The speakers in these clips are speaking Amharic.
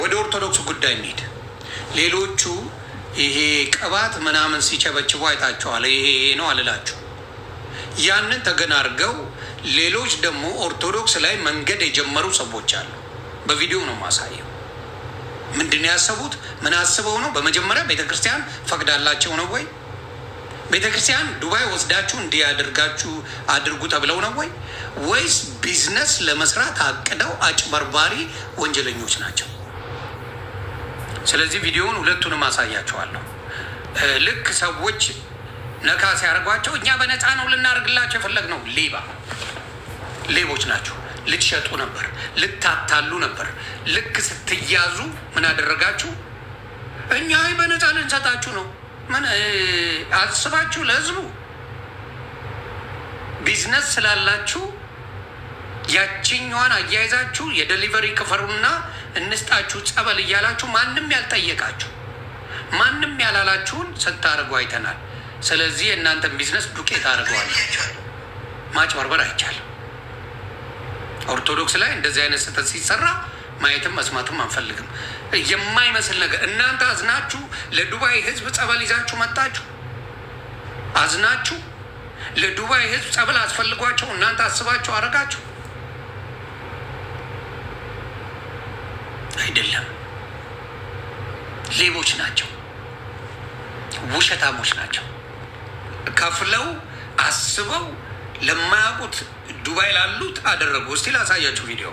ወደ ኦርቶዶክስ ጉዳይ እንሂድ። ሌሎቹ ይሄ ቅባት ምናምን ሲቸበችቡ አይታችኋል። ይሄ ነው አልላችሁ። ያንን ተገን አድርገው ሌሎች ደግሞ ኦርቶዶክስ ላይ መንገድ የጀመሩ ሰዎች አሉ። በቪዲዮ ነው ማሳየው። ምንድን ያሰቡት? ምን አስበው ነው? በመጀመሪያ ቤተክርስቲያን ፈቅዳላቸው ነው ወይ? ቤተክርስቲያን ዱባይ ወስዳችሁ እንዲያደርጋችሁ አድርጉ ተብለው ነው ወይ? ወይስ ቢዝነስ ለመስራት አቅደው አጭበርባሪ ወንጀለኞች ናቸው? ስለዚህ ቪዲዮውን ሁለቱንም አሳያቸዋለሁ። ልክ ሰዎች ነካ ሲያደርጓቸው እኛ በነፃ ነው ልናደርግላቸው የፈለግነው፣ ሌቦች ናቸው። ልትሸጡ ነበር፣ ልታታሉ ነበር። ልክ ስትያዙ ምን አደረጋችሁ? እኛ በነፃ ልንሰጣችሁ ነው። ምን አስባችሁ? ለህዝቡ ቢዝነስ ስላላችሁ ያችኛዋን አያይዛችሁ የደሊቨሪ ክፈሩና እንስጣችሁ ጸበል እያላችሁ ማንም ያልጠየቃችሁ ማንም ያላላችሁን ስታደርጉ አይተናል። ስለዚህ የእናንተን ቢዝነስ ዱቄት አድርገዋል። ማጭበርበር አይቻልም። ኦርቶዶክስ ላይ እንደዚህ አይነት ስህተት ሲሰራ ማየትም መስማትም አንፈልግም። የማይመስል ነገር እናንተ አዝናችሁ ለዱባይ ህዝብ ጸበል ይዛችሁ መጣችሁ። አዝናችሁ ለዱባይ ህዝብ ጸበል አስፈልጓቸው እናንተ አስባችሁ አረጋችሁ አይደለም። ሌቦች ናቸው፣ ውሸታሞች ናቸው። ከፍለው አስበው ለማያውቁት ዱባይ ላሉት አደረጉ። እስቲ ላሳያችሁ ቪዲዮ።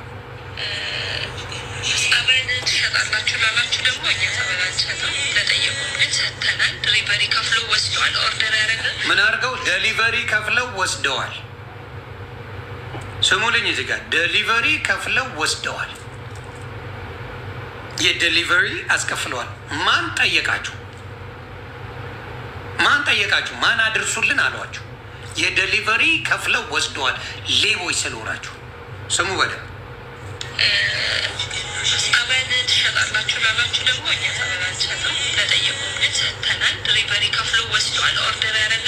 ጸበል ትሸጣላችሁ ላላችሁ ደግሞ እኛ ጸበል አንሸጥም። ለጠየቁ ግን ሰጥተናል። ዴሊቨሪ ከፍለው ወስደዋል። ኦርደር ያደረገ ምን አድርገው ዴሊቨሪ ከፍለው ወስደዋል። ስሙልኝ፣ እዚህ ጋር ዴሊቨሪ ከፍለው ወስደዋል። የዴሊቨሪ አስከፍለዋል። ማን ጠየቃችሁ? ማን ጠየቃችሁ? ማን አድርሱልን አሏችሁ? የዴሊቨሪ ከፍለው ወስደዋል። ሌቦች ስለሆናችሁ ስሙ በደምብ። ጸበል ትሸጣላችሁ ላላችሁ ደግሞ እኛ ጸበል አንሸጥም። ለጠየቁ ግን ሰጥተናል። ዴሊቨሪ ከፍለው ወስደዋል። ኦርደር ያደረገ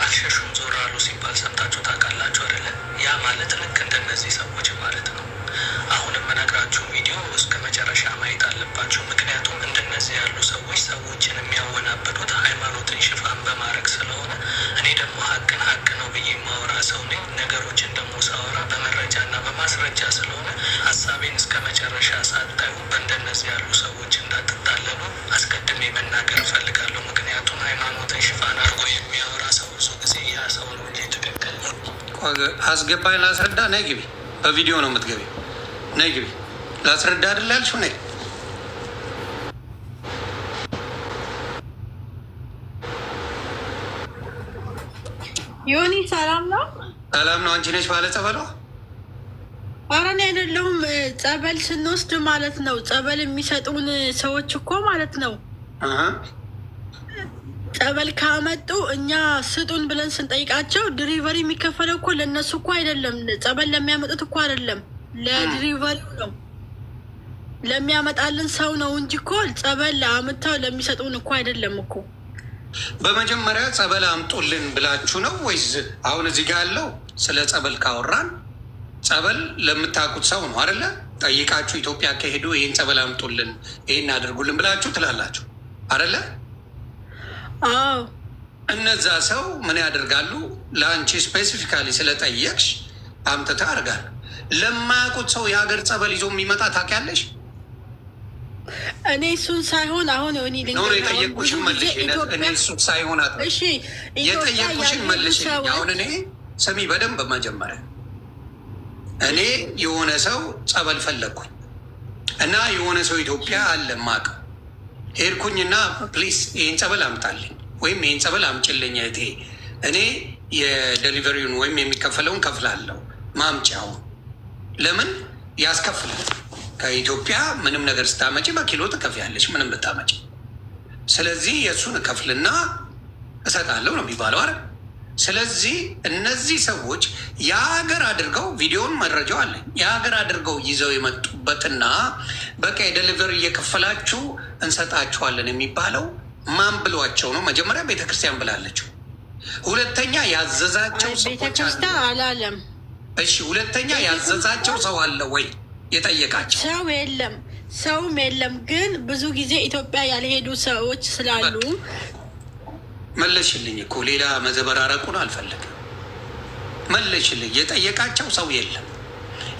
አልሸሹም ዞር አሉ ሲባል ሰምታችሁ ታውቃላችሁ አይደለ? ያ ማለት ልክ እንደነዚህ ሰዎች ማለት ነው። አሁን የምነግራችሁ ቪዲዮ እስከ መጨረሻ ማየት አለባችሁ። ምክንያቱም እንደነዚህ ያሉ ሰዎች ሰዎችን የሚያወናበዱት ሃይማኖትን ሽፋን በማድረግ ስለሆነ እኔ ደግሞ ሀቅን ሀቅ ነው ብዬ የማወራ ሰው ነኝ። ነገሮችን ደግሞ ሳወራ በመረጃና በማስረጃ ስለሆነ ሀሳቤን እስከ መጨረሻ ሳታዩ በእንደነዚህ ያሉ ሰዎች እንዳትታለሉ አስቀድሜ መናገር እፈልጋለሁ። ምክንያቱም ሃይማኖትን ሽፋን አድርጎ የሚያወራ ሰው ብዙ ጊዜ ያ ሰው ነው እንጂ ትክክል አስገባኝ ላስረዳ። ነይ ግቢ። በቪዲዮ ነው የምትገቢ። ነይ ግቢ ላስረዳ አይደል ያልሽው? ነይ ዮኒ ሰላም ነው? ሰላም ነው። አንቺ ነሽ ባለ ጸበሏ? ኧረ እኔ አይደለሁም። ጸበል ስንወስድ ማለት ነው ጸበል የሚሰጡን ሰዎች እኮ ማለት ነው ጸበል ካመጡ እኛ ስጡን ብለን ስንጠይቃቸው ዲሊቨሪ የሚከፈለው እኮ ለእነሱ እኮ አይደለም። ጸበል ለሚያመጡት እኮ አይደለም፣ ለዲሊቨሪው ነው ለሚያመጣልን ሰው ነው እንጂ እኮ ጸበል አምጥተው ለሚሰጡን እኮ አይደለም እኮ። በመጀመሪያ ጸበል አምጡልን ብላችሁ ነው ወይስ? አሁን እዚህ ጋር ያለው ስለ ጸበል ካወራን ጸበል ለምታውቁት ሰው ነው አይደለ? ጠይቃችሁ ኢትዮጵያ ከሄዱ ይህን ጸበል አምጡልን ይህን አድርጉልን ብላችሁ ትላላችሁ አይደለ? አዎ። እነዛ ሰው ምን ያደርጋሉ? ለአንቺ ስፔሲፊካሊ ስለጠየቅሽ አምጥታ አድርጋሉ። ለማያውቁት ሰው የሀገር ጸበል ይዞ የሚመጣ ታውቂያለሽ? እኔ እሱን ሳይሆን አሁን ሆኒ የጠየቁሽን መልሽ። እኔ እሱን ሳይሆን የጠየቁሽን መልሽ። አሁን እኔ ስሚ በደንብ መጀመሪያ እኔ የሆነ ሰው ጸበል ፈለግኩኝ እና የሆነ ሰው ኢትዮጵያ አለ ማቀው ሄድኩኝና ፕሊስ ይህን ጸበል አምጣልኝ ወይም ይህን ጸበል አምጭልኝ እህቴ፣ እኔ የዴሊቨሪውን ወይም የሚከፈለውን ከፍላለሁ። ማምጫውን ለምን ያስከፍላል? ከኢትዮጵያ ምንም ነገር ስታመጪ በኪሎ ትከፍያለሽ፣ ምንም ብታመጪ። ስለዚህ የእሱን እከፍልና እሰጣለሁ ነው የሚባለው አይደል? ስለዚህ እነዚህ ሰዎች የሀገር አድርገው ቪዲዮን መረጃው አለኝ የሀገር አድርገው ይዘው የመጡበትና በቃ የዴሊቨሪ እየከፈላችሁ እንሰጣችኋለን የሚባለው ማን ብሏቸው ነው? መጀመሪያ ቤተክርስቲያን ብላለችው። ሁለተኛ ያዘዛቸው ሰዎች አላለም። እሺ፣ ሁለተኛ ያዘዛቸው ሰው አለ ወይ? የጠየቃቸው ሰው የለም። ሰውም የለም። ግን ብዙ ጊዜ ኢትዮጵያ ያልሄዱ ሰዎች ስላሉ መለሽልኝ እኮ ሌላ መዘበራረቁን አልፈለግም። መለሽልኝ። የጠየቃቸው ሰው የለም።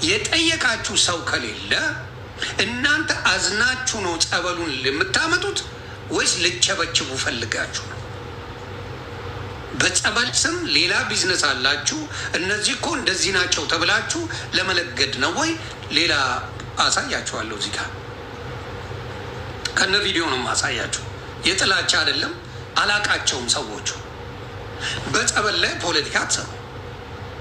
የጠየቃችሁ ሰው ከሌለ እናንተ አዝናችሁ ነው ጸበሉን የምታመጡት ወይስ ልቸበችቡ ፈልጋችሁ ነው? በጸበል ስም ሌላ ቢዝነስ አላችሁ። እነዚህ እኮ እንደዚህ ናቸው ተብላችሁ ለመለገድ ነው ወይ? ሌላ አሳያችኋለሁ። እዚህ ጋር ከነ ቪዲዮ ነው ማሳያችሁ። የጥላቻ አይደለም። አላቃቸውም ሰዎቹ። በጸበል ላይ ፖለቲካ አትሰሩ።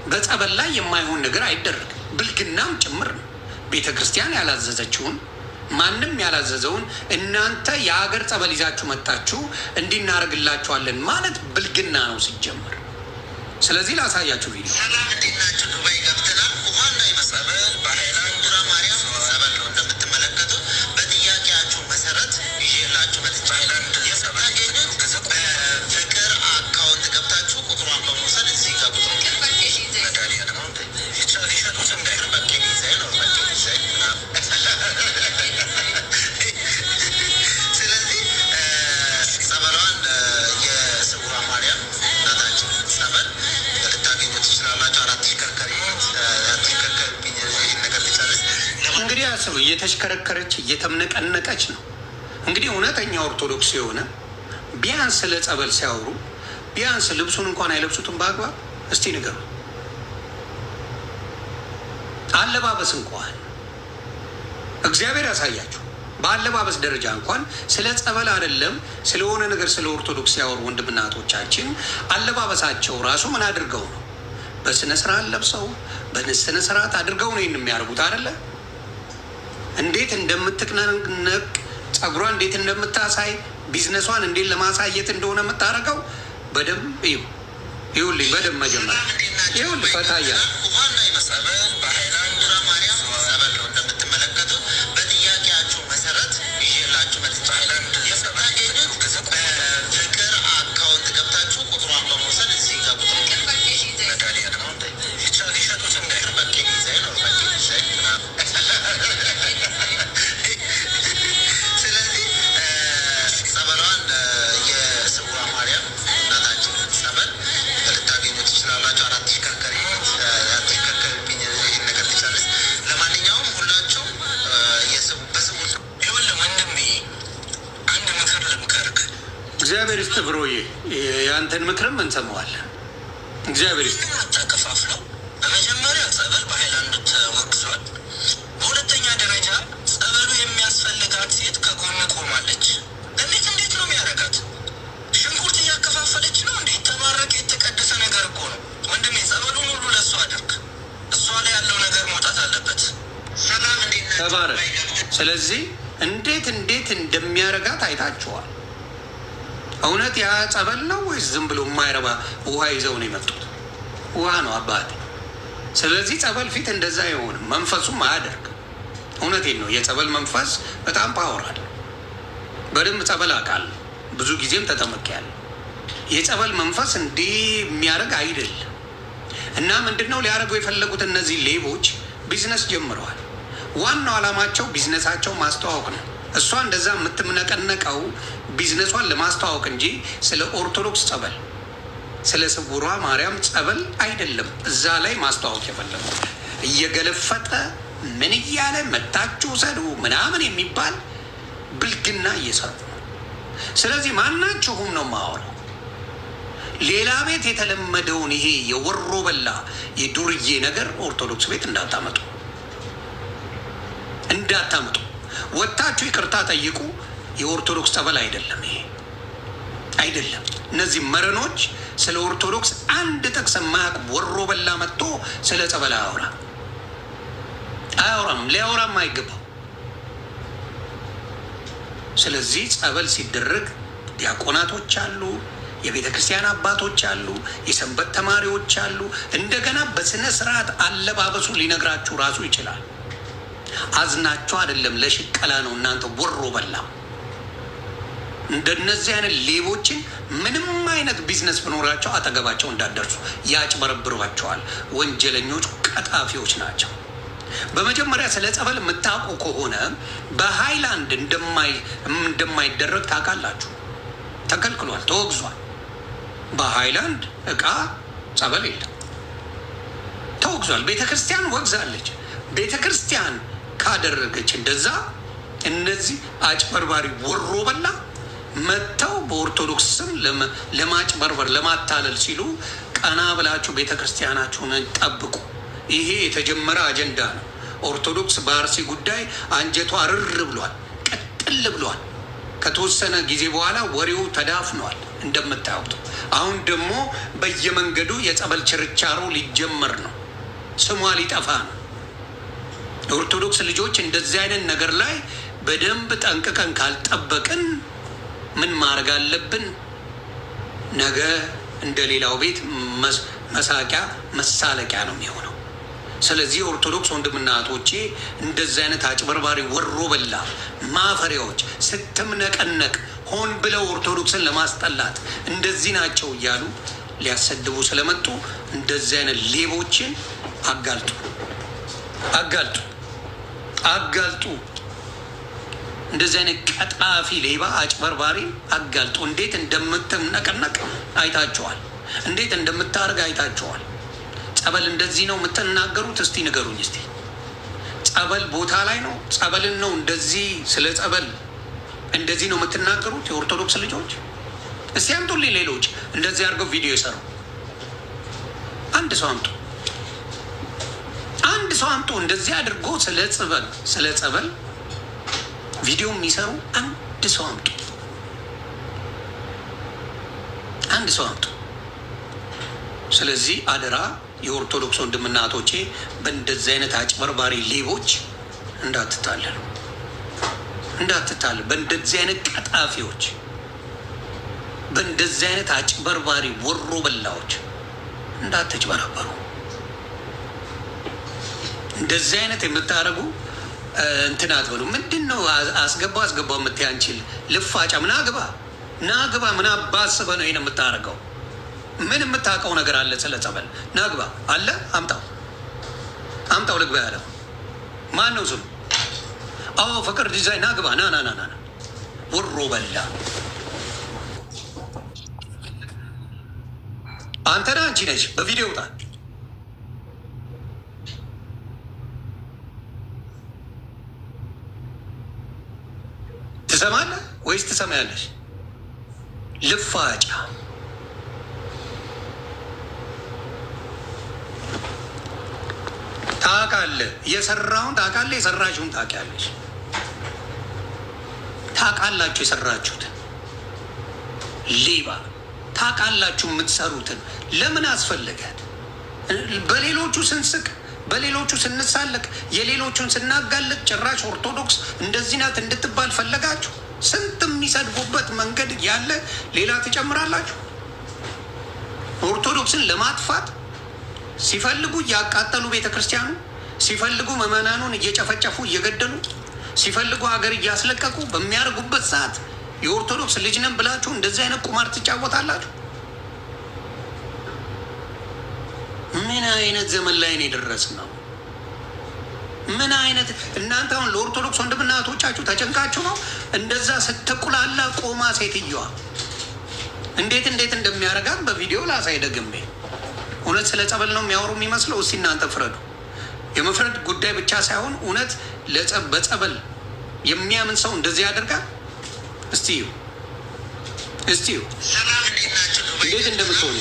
በጸበል ላይ የማይሆን ነገር አይደረግም። ብልግናም ጭምር ነው። ቤተ ክርስቲያን ያላዘዘችውን ማንም ያላዘዘውን እናንተ የሀገር ጸበል ይዛችሁ መጣችሁ እንዲናረግላችኋለን ማለት ብልግና ነው ሲጀምር። ስለዚህ ላሳያችሁ ቪዲዮ። ዱባይ ገብተናል። ውሃና የመጸበል በሀይላንድ ዱራ ማርያም ጸበል ነው እንደምትመለከቱት። በጥያቄያችሁ መሰረት ይዤላችሁ መጥቻ ሃይላንድ የምታገኙት በፍቅር አካውንት ገብታችሁ ቁጥሯን በመውሰድ እዚህ ጋር ቁጥሩ ሊሸጡት እንዳይር በቂ ጊዜ ነው በቂ ጊዜ እየተሽከረከረች እየተምነቀነቀች ነው። እንግዲህ እውነተኛ ኦርቶዶክስ የሆነ ቢያንስ ስለ ጸበል ሲያወሩ ቢያንስ ልብሱን እንኳን አይለብሱትም በአግባብ። እስቲ ንገሩ። አለባበስ እንኳን እግዚአብሔር ያሳያችሁ። በአለባበስ ደረጃ እንኳን ስለ ጸበል አይደለም ስለሆነ ነገር ስለ ኦርቶዶክስ ሲያወሩ ወንድምና እህቶቻችን አለባበሳቸው ራሱ ምን አድርገው ነው? በስነ ስርዓት ለብሰው በስነ ስርዓት አድርገው ነው የሚያደርጉት አይደለ? እንዴት እንደምትቅነቅ ጸጉሯ እንዴት እንደምታሳይ ቢዝነሷን እንዴት ለማሳየት እንደሆነ የምታደርገው በደንብ ይኸውልኝ። በደንብ መጀመሪያ ይኸውልህ ፈታያ ውሃና የመጸበል በሀይላንድ ዱራ ማርያም ጸበል ነው እንደምትመለከቱት። በጥያቄያችሁ መሰረት ይዤላችሁ መጥቻ ሃይላንድ የምታገኙት በፍቅር አካውንት ገብታችሁ ቁጥሯን በመውሰድ እዚህ ጋር ቁጥሩ ሊሸጡት እንዳይር በቂ ጊዜ ነው በቂ ጊዜ እግዚአብሔር ይስጥ ብሮዬ፣ የአንተን ምክርም እንሰማዋለን። እግዚአብሔር ይስጥ። ተከፋፍለው በመጀመሪያ ጸበል በሃይላንድ ተወግዟል። በሁለተኛ ደረጃ ጸበሉ የሚያስፈልጋት ሴት ከጎን ቆማለች። እንዴት ነው የሚያደርጋት? ሽንኩርት እያከፋፈለች ነው እንዴ? የተባረከ የተቀደሰ ነገር እኮ ነው ወንድሜ። ጸበሉን ሁሉ ለእሷ አድርግ። እሷ ላይ ያለው ነገር መውጣት አለበት። ሰላም ተባረክ። ስለዚህ እንዴት እንደሚያደርጋት አይታችኋል። እውነት ያ ጸበል ነው ወይስ ዝም ብሎ የማይረባ ውሃ ይዘው ነው የመጡት? ውሃ ነው አባቴ። ስለዚህ ጸበል ፊት እንደዛ አይሆንም፣ መንፈሱም አያደርግም። እውነቴን ነው። የጸበል መንፈስ በጣም ፓወር አለ። በደንብ ጸበል አውቃለሁ፣ ብዙ ጊዜም ተጠምቄያለሁ። የጸበል መንፈስ እንዲህ የሚያደርግ አይደለም። እና ምንድን ነው ሊያደርጉ የፈለጉት? እነዚህ ሌቦች ቢዝነስ ጀምረዋል። ዋናው ዓላማቸው ቢዝነሳቸው ማስተዋወቅ ነው። እሷ እንደዛ የምትምነቀነቀው ቢዝነሷን ለማስተዋወቅ እንጂ ስለ ኦርቶዶክስ ጸበል ስለ ስውሯ ማርያም ጸበል አይደለም። እዛ ላይ ማስተዋወቅ የፈለጉ እየገለፈጠ ምን እያለ መታችሁ ሰዱ ምናምን የሚባል ብልግና እየሰሩ ነው። ስለዚህ ማናችሁም ነው ማወራው። ሌላ ቤት የተለመደውን ይሄ የወሮ በላ የዱርዬ ነገር ኦርቶዶክስ ቤት እንዳታመጡ። ወጥታችሁ ይቅርታ ጠይቁ። የኦርቶዶክስ ጸበል አይደለም ይሄ አይደለም። እነዚህ መረኖች ስለ ኦርቶዶክስ አንድ ጥቅስ የማያውቅ ወሮ በላ መጥቶ ስለ ጸበል አያወራም፣ ሊያወራም አይገባው። ስለዚህ ጸበል ሲደረግ ዲያቆናቶች አሉ፣ የቤተ ክርስቲያን አባቶች አሉ፣ የሰንበት ተማሪዎች አሉ። እንደገና በስነ ስርዓት አለባበሱ ሊነግራችሁ ራሱ ይችላል። አዝናችሁ አይደለም፣ ለሽቀላ ነው። እናንተ ወሮ በላ እንደነዚህ አይነት ሌቦችን ምንም አይነት ቢዝነስ ብኖራቸው አጠገባቸው እንዳደርሱ ያጭበረብሯቸዋል። ወንጀለኞች፣ ቀጣፊዎች ናቸው። በመጀመሪያ ስለ ጸበል የምታውቁ ከሆነ በሃይላንድ እንደማይደረግ ታውቃላችሁ። ተከልክሏል፣ ተወግዟል። በሃይላንድ እቃ ጸበል የለም፣ ተወግዟል። ቤተ ክርስቲያን ወግዛለች። ቤተ ክርስቲያን ካደረገች እንደዛ እነዚህ አጭበርባሪ ወሮ በላ መጥተው በኦርቶዶክስ ስም ለማጭበርበር ለማታለል ሲሉ ቀና ብላችሁ ቤተ ክርስቲያናችሁን ጠብቁ። ይሄ የተጀመረ አጀንዳ ነው። ኦርቶዶክስ በአርሲ ጉዳይ አንጀቷ ርር ብሏል፣ ቀጥል ብሏል። ከተወሰነ ጊዜ በኋላ ወሬው ተዳፍኗል እንደምታዩት። አሁን ደግሞ በየመንገዱ የጸበል ችርቻሮ ሊጀመር ነው፣ ስሟ ሊጠፋ ነው። የኦርቶዶክስ ልጆች እንደዚህ አይነት ነገር ላይ በደንብ ጠንቅቀን ካልጠበቅን ምን ማድረግ አለብን? ነገ እንደ ሌላው ቤት መሳቂያ መሳለቂያ ነው የሚሆነው። ስለዚህ ኦርቶዶክስ ወንድምና እህቶቼ እንደዚህ አይነት አጭበርባሪ ወሮ በላ ማፈሪያዎች ስትምነቀነቅ ሆን ብለው ኦርቶዶክስን ለማስጠላት እንደዚህ ናቸው እያሉ ሊያሰድቡ ስለመጡ እንደዚህ አይነት ሌቦችን አጋልጡ፣ አጋልጡ፣ አጋልጡ። እንደዚህ አይነት ቀጣፊ ሌባ አጭበርባሪ አጋልጡ። እንዴት እንደምትነቀነቅ አይታችኋል። እንዴት እንደምታደርግ አይታችኋል። ጸበል እንደዚህ ነው የምትናገሩት? እስቲ ንገሩኝ። እስቲ ጸበል ቦታ ላይ ነው? ጸበልን ነው እንደዚህ? ስለ ጸበል እንደዚህ ነው የምትናገሩት የኦርቶዶክስ ልጆች? እስቲ አምጡልኝ ሌሎች እንደዚህ አድርገው ቪዲዮ የሰሩ አንድ ሰው አምጡ፣ አንድ ሰው አምጡ። እንደዚህ አድርጎ ስለ ጸበል ቪዲዮ የሚሰሩ አንድ ሰው አምጡ፣ አንድ ሰው አምጡ። ስለዚህ አደራ የኦርቶዶክስ ወንድምና እህቶቼ በእንደዚህ አይነት አጭበርባሪ ሌቦች እንዳትታለሉ፣ እንዳትታለሉ። በእንደዚህ አይነት ቀጣፊዎች፣ በእንደዚህ አይነት አጭበርባሪ ወሮ በላዎች እንዳትጭበረበሩ። እንደዚህ አይነት የምታደርጉ እንትን አትበሉ። ምንድን ነው አስገባ የምትይ አንቺ ልፋጫ? ምን አግባ ናግባ ምን አባስበ ነው ይሄን የምታደርገው? ምን የምታውቀው ነገር አለ ስለ ጸበል? ናግባ አለ አምጣው፣ አምጣው። ልግባ ያለው ማን ነው ስሙ? አዎ ፍቅር ዲዛይን ናግባ። ና ወሮ በላ አንተና አንቺ ነሽ። በቪዲዮ ውጣ። ትሰማለህ ወይስ ትሰማያለሽ? ልፋጫ ታውቃለህ፣ የሰራውን ታውቃለህ፣ የሰራችሁን ታውቂያለሽ። ታውቃላችሁ የሰራችሁትን ሌባ ታውቃላችሁ የምትሰሩትን። ለምን አስፈለገ? በሌሎቹ ስንስቅ፣ በሌሎቹ ስንሳለቅ፣ የሌሎቹን ስናጋለጥ ጭራሽ ኦርቶዶክስ እንደዚህ ናት እንድትባል ፈለጋችሁ? ስንት የሚሰድቡበት መንገድ ያለ ሌላ ትጨምራላችሁ። ኦርቶዶክስን ለማጥፋት ሲፈልጉ እያቃጠሉ ቤተ ክርስቲያኑ፣ ሲፈልጉ ምዕመናኑን እየጨፈጨፉ እየገደሉ፣ ሲፈልጉ ሀገር እያስለቀቁ በሚያደርጉበት ሰዓት የኦርቶዶክስ ልጅ ነን ብላችሁ እንደዚህ አይነት ቁማር ትጫወታላችሁ። ምን አይነት ዘመን ላይ ነው የደረስነው? ምን አይነት እናንተ አሁን ለኦርቶዶክስ ወንድምና እህቶቻችሁ ተጨንቃችሁ ነው እንደዛ ስትቁላላ ቆማ ሴትዮዋ እንዴት እንደሚያደርጋት በቪዲዮ ላሳይ ደግሜ። እውነት ስለ ጸበል ነው የሚያወሩ የሚመስለው? እስቲ እናንተ ፍረዱ። የመፍረድ ጉዳይ ብቻ ሳይሆን እውነት በጸበል የሚያምን ሰው እንደዚህ ያደርጋል? እስቲ እንዴት እንደምትሆኑ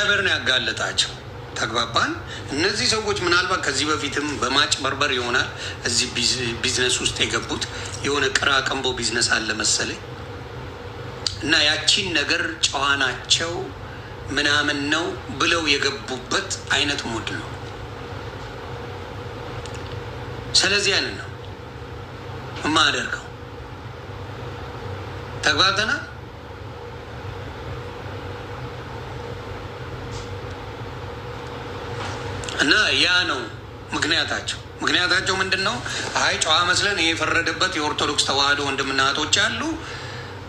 እግዚአብሔር ነው ያጋለጣቸው። ተግባባን። እነዚህ ሰዎች ምናልባት ከዚህ በፊትም በማጭበርበር ይሆናል እዚህ ቢዝነስ ውስጥ የገቡት። የሆነ ቅራቅንቦ ቢዝነስ አለ መሰለኝ እና ያቺን ነገር ጨዋናቸው ምናምን ነው ብለው የገቡበት አይነት ሙድ ነው። ስለዚህ ያንን ነው የማደርገው። ተግባብተናል። እና ያ ነው ምክንያታቸው ምንድን ነው? አይ ጨዋ መስለን ይሄ የፈረደበት የኦርቶዶክስ ተዋህዶ ወንድምና እህቶች አሉ፣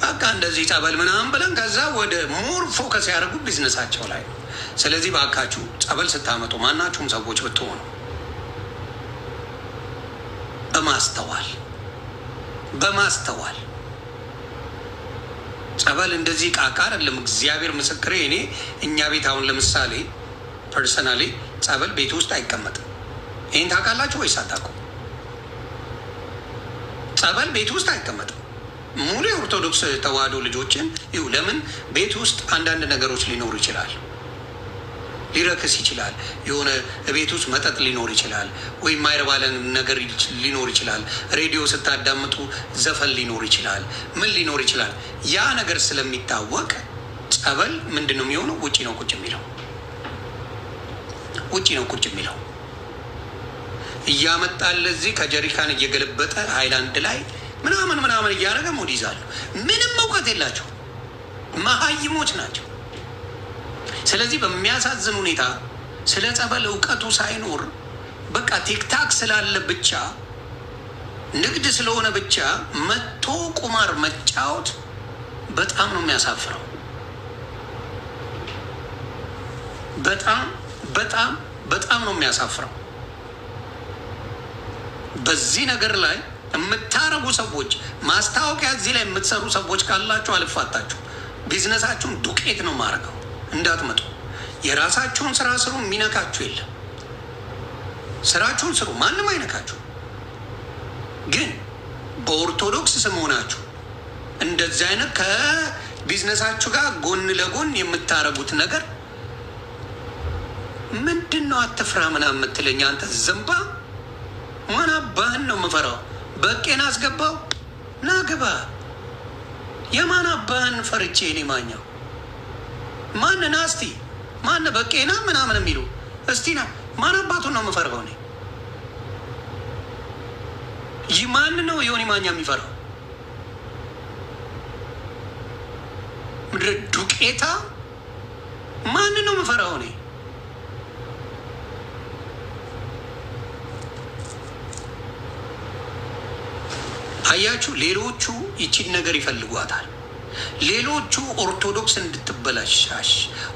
በቃ እንደዚህ ጸበል ምናምን ብለን ከዛ ወደ ሞር ፎከስ ያደርጉ ቢዝነሳቸው ላይ ነው። ስለዚህ ባካችሁ ጸበል ስታመጡ ማናችሁም ሰዎች ብትሆኑ በማስተዋል ጸበል እንደዚህ ቃቃ አይደለም። እግዚአብሔር ምስክሬ። እኛ ቤት አሁን ለምሳሌ ፐርሰናሊ ጸበል ቤት ውስጥ አይቀመጥም። ይህን ታውቃላችሁ ወይስ አታውቁም? ጸበል ቤት ውስጥ አይቀመጥም። ሙሉ የኦርቶዶክስ ተዋህዶ ልጆችን ይሁ ለምን ቤት ውስጥ አንዳንድ ነገሮች ሊኖሩ ይችላል፣ ሊረክስ ይችላል። የሆነ ቤት ውስጥ መጠጥ ሊኖር ይችላል፣ ወይም ማይረባለን ነገር ሊኖር ይችላል። ሬዲዮ ስታዳምጡ ዘፈን ሊኖር ይችላል፣ ምን ሊኖር ይችላል። ያ ነገር ስለሚታወቅ ጸበል ምንድን ነው የሚሆነው? ውጭ ነው ቁጭ የሚለው እያመጣል እዚህ ከጀሪካን እየገለበጠ ሃይላንድ ላይ ምናምን እያደረገ ሙድ ይዛሉ። ምንም እውቀት የላቸው፣ መሀይሞች ናቸው። ስለዚህ በሚያሳዝን ሁኔታ ስለ ጸበል እውቀቱ ሳይኖር በቃ ቲክታክ ስላለ ብቻ ንግድ ስለሆነ ብቻ መቶ ቁማር መጫወት በጣም ነው የሚያሳፍረው። በጣም ነው የሚያሳፍረው። በዚህ ነገር ላይ የምታረጉ ሰዎች፣ ማስታወቂያ እዚህ ላይ የምትሰሩ ሰዎች ካላችሁ አልፋታችሁ። ቢዝነሳችሁን ዱቄት ነው ማድረገው፣ እንዳትመጡ። የራሳችሁን ስራ ስሩ፣ የሚነካችሁ የለም። ስራችሁን ስሩ፣ ማንም አይነካችሁ። ግን በኦርቶዶክስ ስም ሆናችሁ እንደዚህ አይነት ከቢዝነሳችሁ ጋር ጎን ለጎን የምታረጉት ነገር ምንድን ነው? አትፍራ ምናምን የምትለኝ አንተ ዘንባ፣ ማን አባህን ነው የምፈራው? በቄን አስገባው ና ግባ። የማን አባህን ፈርቼ እኔ ማኛው ማን ና እስቲ ማን በቄና ምናምን የሚሉ እስቲ ና ማን አባቱን ነው የምፈራው? እኔ ይህ ማን ነው የሆነ ማኛ የሚፈራው? ምድረ ዱቄታ ማን ነው የምፈራው? እኔ አያችሁ፣ ሌሎቹ ይቺን ነገር ይፈልጓታል። ሌሎቹ ኦርቶዶክስ እንድትበላሽ፣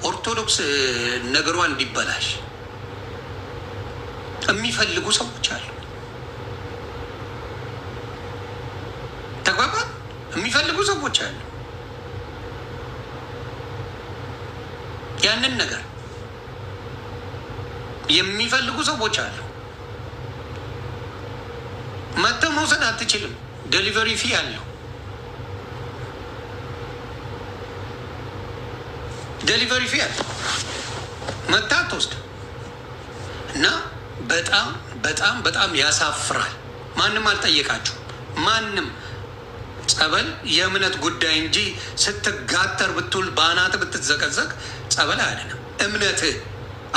ኦርቶዶክስ ነገሯ እንዲበላሽ የሚፈልጉ ሰዎች አሉ። ተግባባን? የሚፈልጉ ሰዎች አሉ። ያንን ነገር የሚፈልጉ ሰዎች አሉ። መተህ መውሰድ አትችልም። ዴሊቨሪ ፊ አለው። ዴሊቨሪ ፊ አለው። መተህ አትወስድ እና በጣም ያሳፍራል። ማንም አልጠየቃችሁ። ማንም ጸበል የእምነት ጉዳይ እንጂ ስትጋተር ብትውል በአናት ብትዘቀዘቅ ጸበል አያድንም። እምነትህ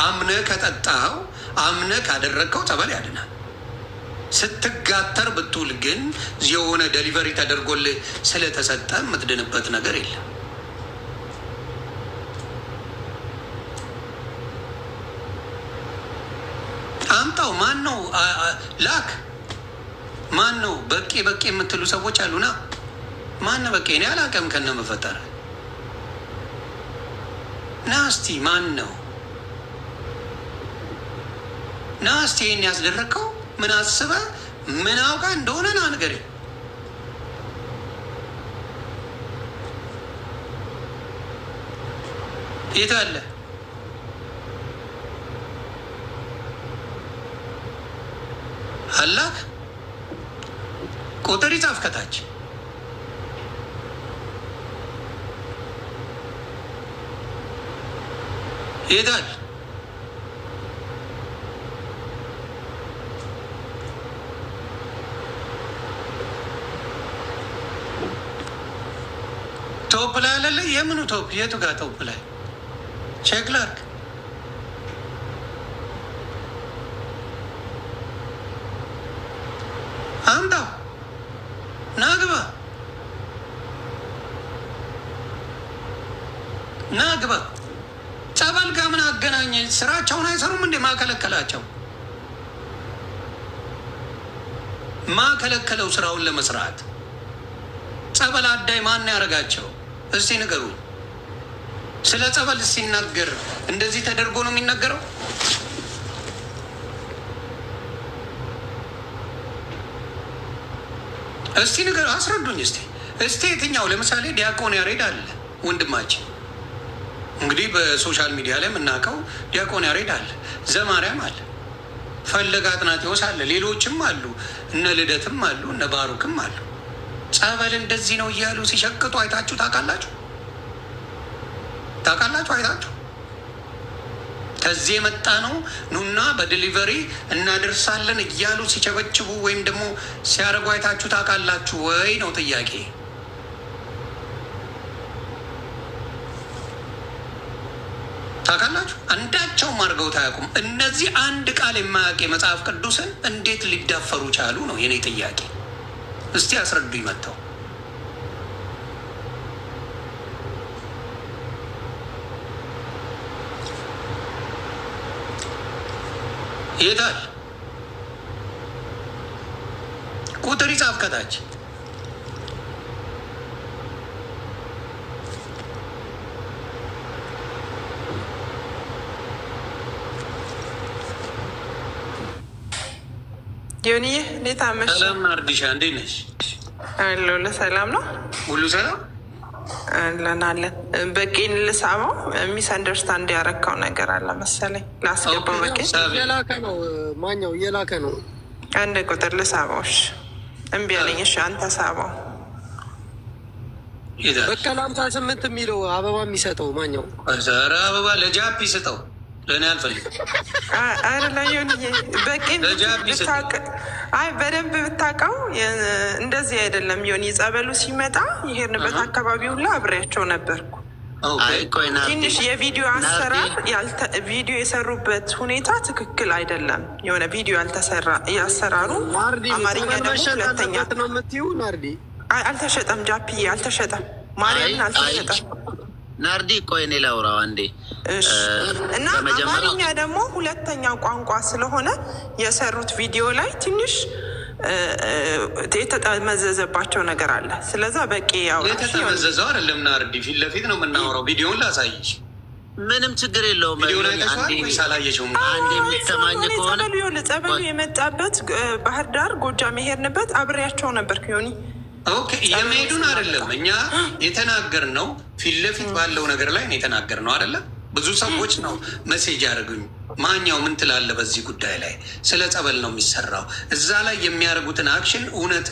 አምነህ ከጠጣኸው አምነህ ካደረግከው ጸበል ያድናል። ስትጋተር ብትውል ግን የሆነ ዴሊቨሪ ተደርጎልህ ስለተሰጠ የምትድንበት ነገር የለም። አምጣው። ማን ነው ላክ? ማን ነው በቄ የምትሉ ሰዎች አሉና ማን ነው በቄ? እኔ አላውቅም ከነ መፈጠር ናስቲ ማን ነው ናስቲ? ይህን ያስደረግከው ምን አስበህ ምን አውቃ እንደሆነ ና ንገረኝ። የት አለ? አላክ ቁጥር ይጻፍ ከታች። ይሄዳል። ቶፕ ላይ አለለ። የምኑ ቶፕ? የቱ ጋር ቶፕ ላይ? ቼክ ላድርግ። አምጣው፣ ና ግባ፣ ና ግባ። ጸበል ጋር ምን አገናኘ? ስራቸውን አይሰሩም እንዴ? ማከለከላቸው? ማከለከለው ስራውን ለመስራት? ጸበል አዳይ ማን ያደርጋቸው? እስቲ ንገሩ። ስለ ጸበል ሲናገር እንደዚህ ተደርጎ ነው የሚነገረው? እስቲ ንገሩ፣ አስረዱኝ እስቲ። እስቲ የትኛው? ለምሳሌ ዲያቆን ያሬድ አለ ወንድማችን፣ እንግዲህ በሶሻል ሚዲያ ላይ የምናውቀው ዲያቆን ያሬድ አለ፣ ዘማርያም አለ፣ ፈለገ አጥናቴዎስ አለ፣ ሌሎችም አሉ፣ እነ ልደትም አሉ፣ እነ ባሩክም አሉ። ጸበል እንደዚህ ነው እያሉ ሲሸቅጡ አይታችሁ ታውቃላችሁ? ታውቃላችሁ? አይታችሁ? ከዚህ የመጣ ነው ኑና በዴሊቨሪ እናደርሳለን እያሉ ሲቸበችቡ ወይም ደግሞ ሲያደርጉ አይታችሁ ታውቃላችሁ ወይ ነው ጥያቄ። ታውቃላችሁ? አንዳቸውም አድርገውት አያውቁም። እነዚህ አንድ ቃል የማያውቅ የመጽሐፍ ቅዱስን እንዴት ሊዳፈሩ ቻሉ ነው የኔ ጥያቄ። እስቲ አስረዱ ይመጣው። ይሄዳል። ቁጥር ይጻፍ ከታች። ዮኒዬ እንዴት አመሽ? ሰላም ናርዲሻ፣ እንዴት ነሽ? አለሁ። ለሰላም ነው ሁሉ ሰላም አለን አለን። በቂን ልሳበው። ሚስ አንደርስታንድ ያረካው ነገር አለ መሰለኝ። ላስገባው። በቂ እየላከ ነው። ማኛው እየላከ ነው። አንድ ቁጥር ልሳበው። እሺ እምቢ አለኝ። እሺ አንተ ሳበው። በቀለ 58 የሚለው አበባ የሚሰጠው ማኛው? ኧረ አበባ ለጃፒ ስጠው፣ ለእኔ አልፈልግም። አረ ለዮኒዬ በቂን አይ በደንብ ብታውቀው እንደዚህ አይደለም። ዮኒ ጸበሉ ሲመጣ የሄድንበት አካባቢ ሁላ አብሬያቸው ነበርኩ። ትንሽ የቪዲዮ አሰራር ቪዲዮ የሰሩበት ሁኔታ ትክክል አይደለም። የሆነ ቪዲዮ ያልተሰራ ያሰራሩ አማርኛ ደግሞ ሁለተኛ ነው የምትይው ናርዲ? አልተሸጠም፣ ጃፒዬ አልተሸጠም፣ ማርያምን አልተሸጠም። ናርዲ ቆይ እኔ ላውራው አንዴ። እና አማርኛ ደግሞ ሁለተኛው ቋንቋ ስለሆነ የሰሩት ቪዲዮ ላይ ትንሽ የተጠመዘዘባቸው ነገር አለ። ስለዛ በቂ ያው የተጠመዘዘው አይደለም ናርዲ፣ ፊት ለፊት ነው የምናወራው። ቪዲዮውን ላሳይሽ፣ ምንም ችግር የለውም። ሳላየሽውም አንድ የሚሰማኝ ከሆነ ጸበሉ የመጣበት ባህር ዳር ጎጃም የሄድንበት አብሬያቸው ነበር ዮኒ። ኦኬ የመሄዱን አይደለም እኛ የተናገርነው ፊት ለፊት ባለው ነገር ላይ ነው የተናገርነው አይደለም። ብዙ ሰዎች ነው መሴጅ ያደርጉኝ፣ ማኛው ምን ትላለህ በዚህ ጉዳይ ላይ? ስለ ጸበል ነው የሚሰራው። እዛ ላይ የሚያደርጉትን አክሽን እውነት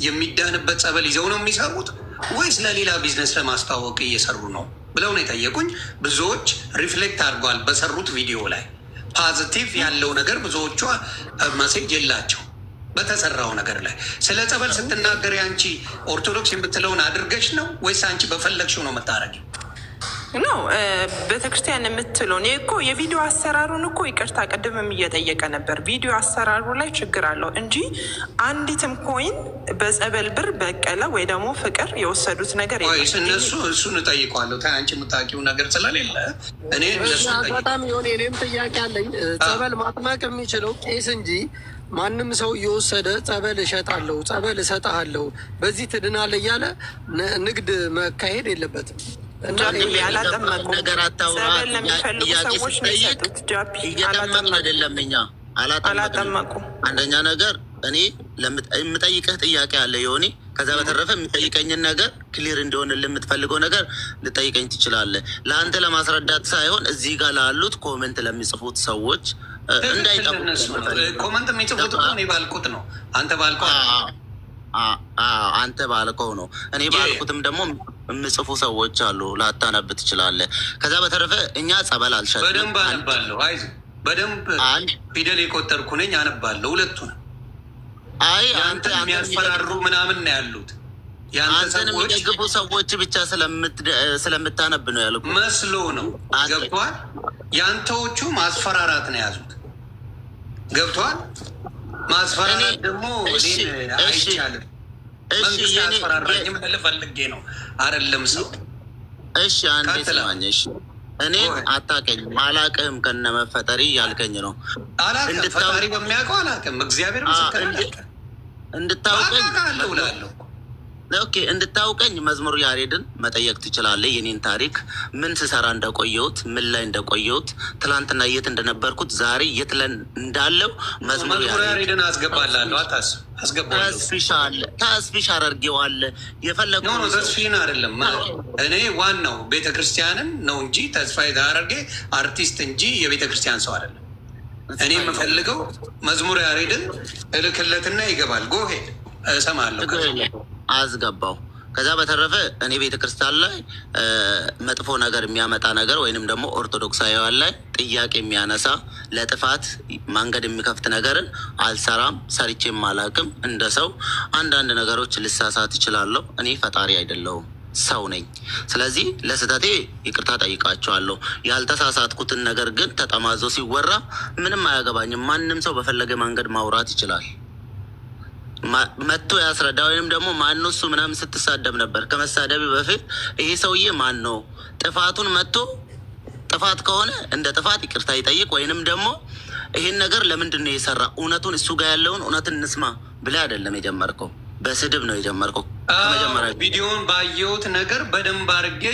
የሚዳንበት ጸበል ይዘው ነው የሚሰሩት ወይስ ለሌላ ቢዝነስ ለማስተዋወቅ እየሰሩ ነው ብለው ነው የጠየቁኝ። ብዙዎች ሪፍሌክት አድርጓል በሰሩት ቪዲዮ ላይ ፖዚቲቭ ያለው ነገር ብዙዎቿ መሴጅ የላቸው በተሰራው ነገር ላይ። ስለ ጸበል ስትናገር አንቺ ኦርቶዶክስ የምትለውን አድርገሽ ነው ወይስ አንቺ በፈለግሽው ነው የምታረጊው? ነው ቤተክርስቲያን የምትለውን እኮ የቪዲዮ አሰራሩን እኮ ይቅርታ ቅድምም እየጠየቀ ነበር። ቪዲዮ አሰራሩ ላይ ችግር አለው እንጂ አንዲትም ኮይን በጸበል ብር በቀለ ወይ ደግሞ ፍቅር የወሰዱት ነገር እነሱ እሱን እጠይቀዋለሁ። አንቺ የምታውቂው ነገር ስለሌለ እኔ በጣም የሆነ እኔም ጥያቄ አለኝ። ጸበል ማጥመቅ የሚችለው ቄስ እንጂ ማንም ሰው እየወሰደ ጸበል እሸጣለሁ፣ ጸበል እሰጥሃለሁ፣ በዚህ ትድናለህ እያለ ንግድ መካሄድ የለበትም። አላጠመቁም። ነገር አታውራ። ለሚፈልጉ ሰዎች ነው የሰጡት። ጃፒ እየጠመቅን አይደለም እኛ አላጠመቁም። አንደኛ ነገር እኔ የምጠይቅህ ጥያቄ አለ ዮኒ። ከዛ በተረፈ የምጠይቀኝን ነገር ክሊር እንዲሆንልህ የምትፈልገው ነገር ልጠይቀኝ ትችላለህ። ለአንተ ለማስረዳት ሳይሆን እዚህ ጋር ላሉት ኮመንት ለሚጽፉት ሰዎች እንዳይጠፉ። ኮመንት የሚጽፉት እኔ ባልኩት ነው፣ አንተ ባልኩት አንተ ባልከው ነው። እኔ ባልኩትም ደግሞ የምጽፉ ሰዎች አሉ፣ ላታነብ ትችላለህ። ከዛ በተረፈ እኛ ጸበል አልሸጥንም። በደንብ አነባለሁ። አይዞህ፣ በደንብ ፊደል የቆጠርኩ ነኝ፣ አነባለሁ። ሁለቱን አይ አንተ የሚያስፈራሩ ምናምን ነው ያሉት። አንተን የሚደግፉ ሰዎች ብቻ ስለምታነብ ነው ያልኩት መስሎ ነው። ገብቷል? የአንተዎቹ ማስፈራራት ነው የያዙት። ገብቷል? ማስፈራራት ደግሞ አይቻልም። መንግስት ያስፈራራኝም ልፈልጌ ነው አይደለም ሰው። እሺ አንዴ ስማኝ። እሺ እኔ አታውቀኝም፣ አላውቅህም ከነ መፈጠሪ ያልከኝ ነው። አላውቅም፣ ፈጣሪ በሚያውቀው አላውቅም። እግዚአብሔር ምስክር እንድታውቀኝ እላለሁ። ኦኬ እንድታውቀኝ መዝሙር ያሬድን መጠየቅ ትችላለህ። የኔን ታሪክ ምን ስሰራ እንደቆየሁት፣ ምን ላይ እንደቆየሁት፣ ትላንትና የት እንደነበርኩት፣ ዛሬ የት ለን እንዳለው መዝሙር ያሬድን አስገባላለሁ። አታስብ፣ አስገባለሁ። ተስፊሽ አደርጌዋለ የፈለጉ ተስፊን አይደለም። እኔ ዋናው ቤተክርስቲያንን ነው እንጂ ተስፋ የተደረገ አርቲስት እንጂ የቤተክርስቲያን ሰው አይደለም። እኔ የምፈልገው መዝሙር ያሬድን እልክለትና ይገባል። ጎሄድ እሰማለሁ። አስገባው። ከዛ በተረፈ እኔ ቤተ ክርስቲያን ላይ መጥፎ ነገር የሚያመጣ ነገር ወይንም ደግሞ ኦርቶዶክሳዊያን ላይ ጥያቄ የሚያነሳ ለጥፋት መንገድ የሚከፍት ነገርን አልሰራም፣ ሰርቼም አላውቅም። እንደ ሰው አንዳንድ ነገሮች ልሳሳት እችላለሁ። እኔ ፈጣሪ አይደለሁም፣ ሰው ነኝ። ስለዚህ ለስህተቴ ይቅርታ ጠይቃቸዋለሁ። ያልተሳሳትኩትን ነገር ግን ተጠማዞ ሲወራ ምንም አያገባኝም። ማንም ሰው በፈለገ መንገድ ማውራት ይችላል። መጥቶ ያስረዳ። ወይንም ደግሞ ማነው እሱ ምናምን ስትሳደብ ነበር። ከመሳደብ በፊት ይሄ ሰውዬ ማን ነው? ጥፋቱን መጥቶ ጥፋት ከሆነ እንደ ጥፋት ይቅርታ ይጠይቅ። ወይንም ደግሞ ይሄን ነገር ለምንድን ነው የሰራ እውነቱን እሱ ጋር ያለውን እውነትን እንስማ ብለህ አይደለም የጀመርከው፣ በስድብ ነው የጀመርከው። ከመጀመሪያ ቪዲዮን ባየሁት ነገር በደንብ አድርጌ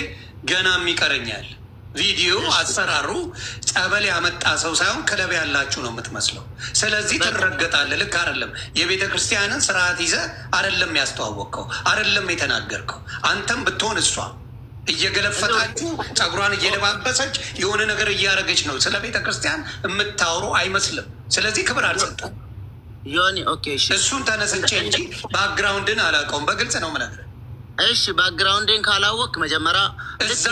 ገናም ይቀረኛል። ቪዲዮ አሰራሩ ጸበል ያመጣ ሰው ሳይሆን ክለብ ያላችሁ ነው የምትመስለው። ስለዚህ ትረገጣለህ። ልክ አይደለም። የቤተ ክርስቲያንን ስርዓት ይዘህ አይደለም ያስተዋወቅከው፣ አይደለም የተናገርከው። አንተም ብትሆን እሷ እየገለፈጣችሁ ጸጉሯን እየደባበሰች የሆነ ነገር እያደረገች ነው። ስለ ቤተ ክርስቲያን የምታወሩ አይመስልም። ስለዚህ ክብር አልሰጠም። እሱን ተነስቼ እንጂ ባክግራውንድን አላውቀውም። በግልጽ ነው የምነግርህ። እሺ ባክግራውንድን ካላወቅ መጀመሪያ ልክ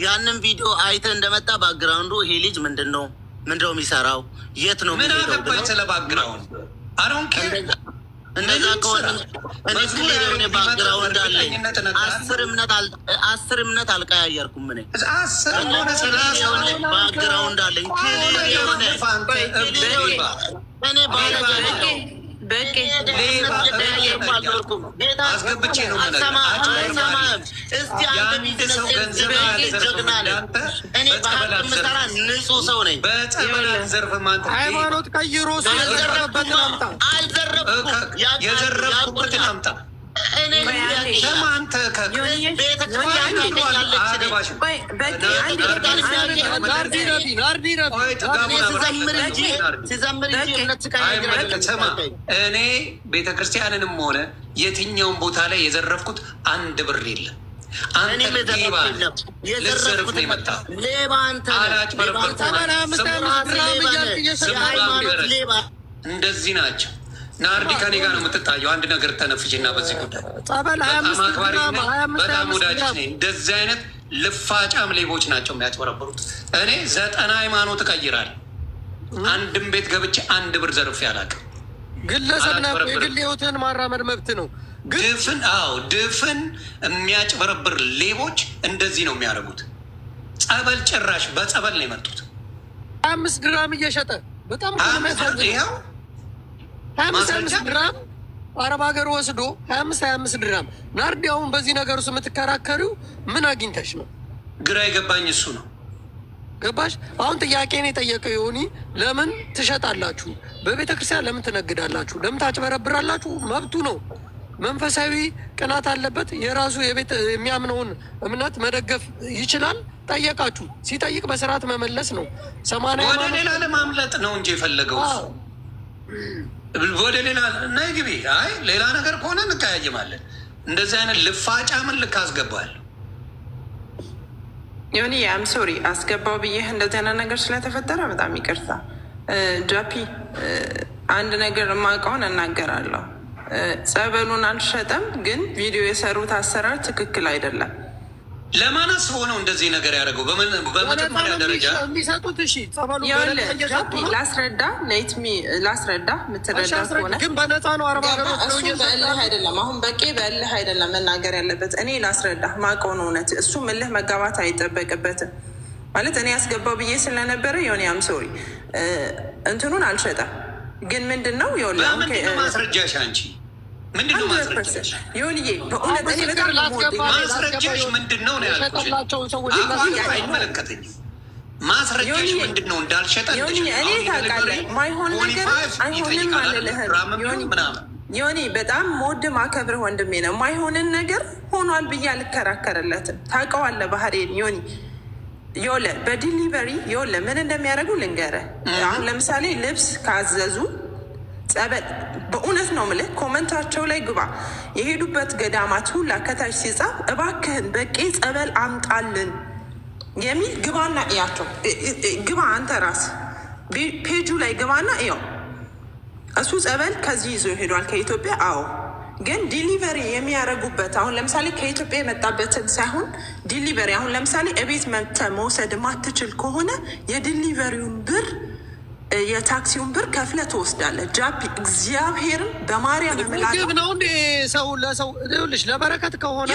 ያንን ቪዲዮ አይተህ እንደመጣ ባክግራውንዱ ይሄ ልጅ ምንድን ነው የሚሰራው፣ የት ነው ምን አገባኝ ስለ ባክግራውንድ አሮን እንደዛ ከሆነ እኔ ክሊር ባክግራውንድ አለኝ። 10 እምነት አልቀያየርኩም። እኔ 10 ባክግራውንድ አለኝ። እኔ አስገብቼ ነው ንጹህ ሰው ነኝ። ሃይማኖት ቀይሮ የዘረፍኩበትን አምጣ። እኔ ቤተ ክርስቲያንንም ሆነ የትኛውን ቦታ ላይ የዘረፍኩት አንድ ብር የለም። እንደዚህ ናቸው። ናርዲ ከኔ ጋር ነው የምትታየው። አንድ ነገር ተነፍሽና በዚህ ጉዳይ በጣም ወዳጅ ነኝ። እንደዚህ አይነት ልፋጫም ሌቦች ናቸው የሚያጭበረብሩት። እኔ 90 ሃይማኖት እቀይራለሁ። አንድም ቤት ገብቼ አንድ ብር ዘርፌ አላውቅም። ግለሰብ ነው። የግል ህይወትን ማራመድ መብት ነው። ድፍን የሚያጭበረብር ሌቦች እንደዚህ ነው የሚያደርጉት። ጸበል ጭራሽ በጸበል ነው የመጡት። 25 ግራም እየሸጠ በጣም ይኸው 25 ድራም አረብ ሀገር ወስዶ 25 ድራም። ናርዲ አሁን በዚህ ነገር ውስጥ የምትከራከሪው ምን አግኝተሽ ነው? ግራ የገባኝ እሱ ነው። ገባሽ? አሁን ጥያቄን የጠየቀው ዮኒ ለምን ትሸጣላችሁ? በቤተ ክርስቲያን ለምን ትነግዳላችሁ? ለምን ታጭበረብራላችሁ? መብቱ ነው። መንፈሳዊ ቅናት አለበት። የራሱ የቤት የሚያምነውን እምነት መደገፍ ይችላል። ጠየቃችሁ፣ ሲጠይቅ በስርዓት መመለስ ነው። 80 ወደ ሌላ ለማምለጥ ነው እንጂ የፈለገው ወደ ሌላ ናይ ግቢ። አይ ሌላ ነገር ከሆነ እንቀያየማለን። እንደዚህ አይነት ልፋጫ ምን ልክ አስገባል ዮኒ አም ሶሪ አስገባው ብዬህ እንደዚህ አይነት ነገር ስለተፈጠረ በጣም ይቅርታ። ጃፒ አንድ ነገር የማውቀውን እናገራለሁ። ጸበሉን አልሸጠም፣ ግን ቪዲዮ የሰሩት አሰራር ትክክል አይደለም። ለማን አስበው ነው እንደዚህ ነገር ያደረገው? በመጀመሪያ ደረጃ የሚሰጡት ላስረዳ የምትረዳ ከሆነ ግን በነፃ ነው። እሱ በእልህ አይደለም። አሁን በቄ በእልህ አይደለም መናገር ያለበት። እኔ ላስረዳ ማውቀውን እውነት። እሱ እልህ መጋባት አይጠበቅበትም። ማለት እኔ ያስገባው ብዬ ስለነበረ የሆነ ያም ሰው እንትኑን አልሸጠም። ግን ምንድን ነው ማስረጃሽ? አንቺ ምንድነው ማስረጃሽ? ይሁንዬ በእውነት እኔ በጣም ማስረጃሽ ምንድን ነው ነው ያልኩሽ። አይመለከተኝም። ማስረጃሽ ምንድን ነው? እንዳልሸጠ እኔ ታውቃለህ፣ ማይሆን ነገር አይሆንም አልልህም። ዮኒ በጣም መወድ ማከብርህ ወንድሜ ነው። ማይሆንን ነገር ሆኗል ብዬ አልከራከርለትም። ታውቀዋለህ ባህሬን ዮኒ። ዮለ በዲሊቨሪ ዮለ ምን እንደሚያደርጉ ልንገርህ። አሁን ለምሳሌ ልብስ ካዘዙ ጸበል፣ በእውነት ነው የምልህ፣ ኮመንታቸው ላይ ግባ። የሄዱበት ገዳማት ሁላ ከታች ሲጻፍ እባክህን በቄ ጸበል አምጣልን የሚል ግባና እያቸው። ግባ አንተ ራስ ፔጁ ላይ ግባና እያው። እሱ ጸበል ከዚህ ይዞ ሄዷል ከኢትዮጵያ። አዎ፣ ግን ዲሊቨሪ የሚያደርጉበት አሁን ለምሳሌ ከኢትዮጵያ የመጣበትን ሳይሆን ዲሊቨሪ፣ አሁን ለምሳሌ እቤት መጥተህ መውሰድ ማትችል ከሆነ የዲሊቨሪውን ብር የታክሲውን ብር ከፍለ ትወስዳለህ። ጃፒ እግዚአብሔርን በማርያም ምግብ ነው እንዴ? ሰው ለሰው ልሽ ለበረከት ከሆነ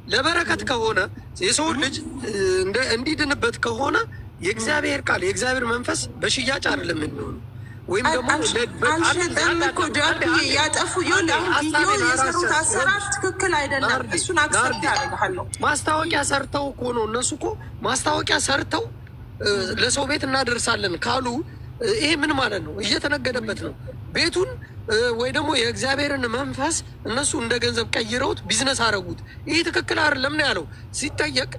ለበረከት ከሆነ የሰው ልጅ እንዲድንበት ከሆነ የእግዚአብሔር ቃል የእግዚአብሔር መንፈስ በሽያጭ አይደለም የሚሆኑ ወይም ደግሞ አልሸጠም እኮ ጃፒ ያጠፉ ቪዲዮ የሰሩት አሰራር ትክክል አይደለም። እሱን አክሰፕት ያደርግሃለሁ። ማስታወቂያ ሰርተው እኮ ነው እነሱ እኮ ማስታወቂያ ሰርተው ለሰው ቤት እናደርሳለን ካሉ ይሄ ምን ማለት ነው? እየተነገደበት ነው ቤቱን ወይ ደግሞ የእግዚአብሔርን መንፈስ እነሱ እንደ ገንዘብ ቀይረውት ቢዝነስ አደረጉት። ይህ ትክክል አይደለም ነው ያለው ሲጠየቅ።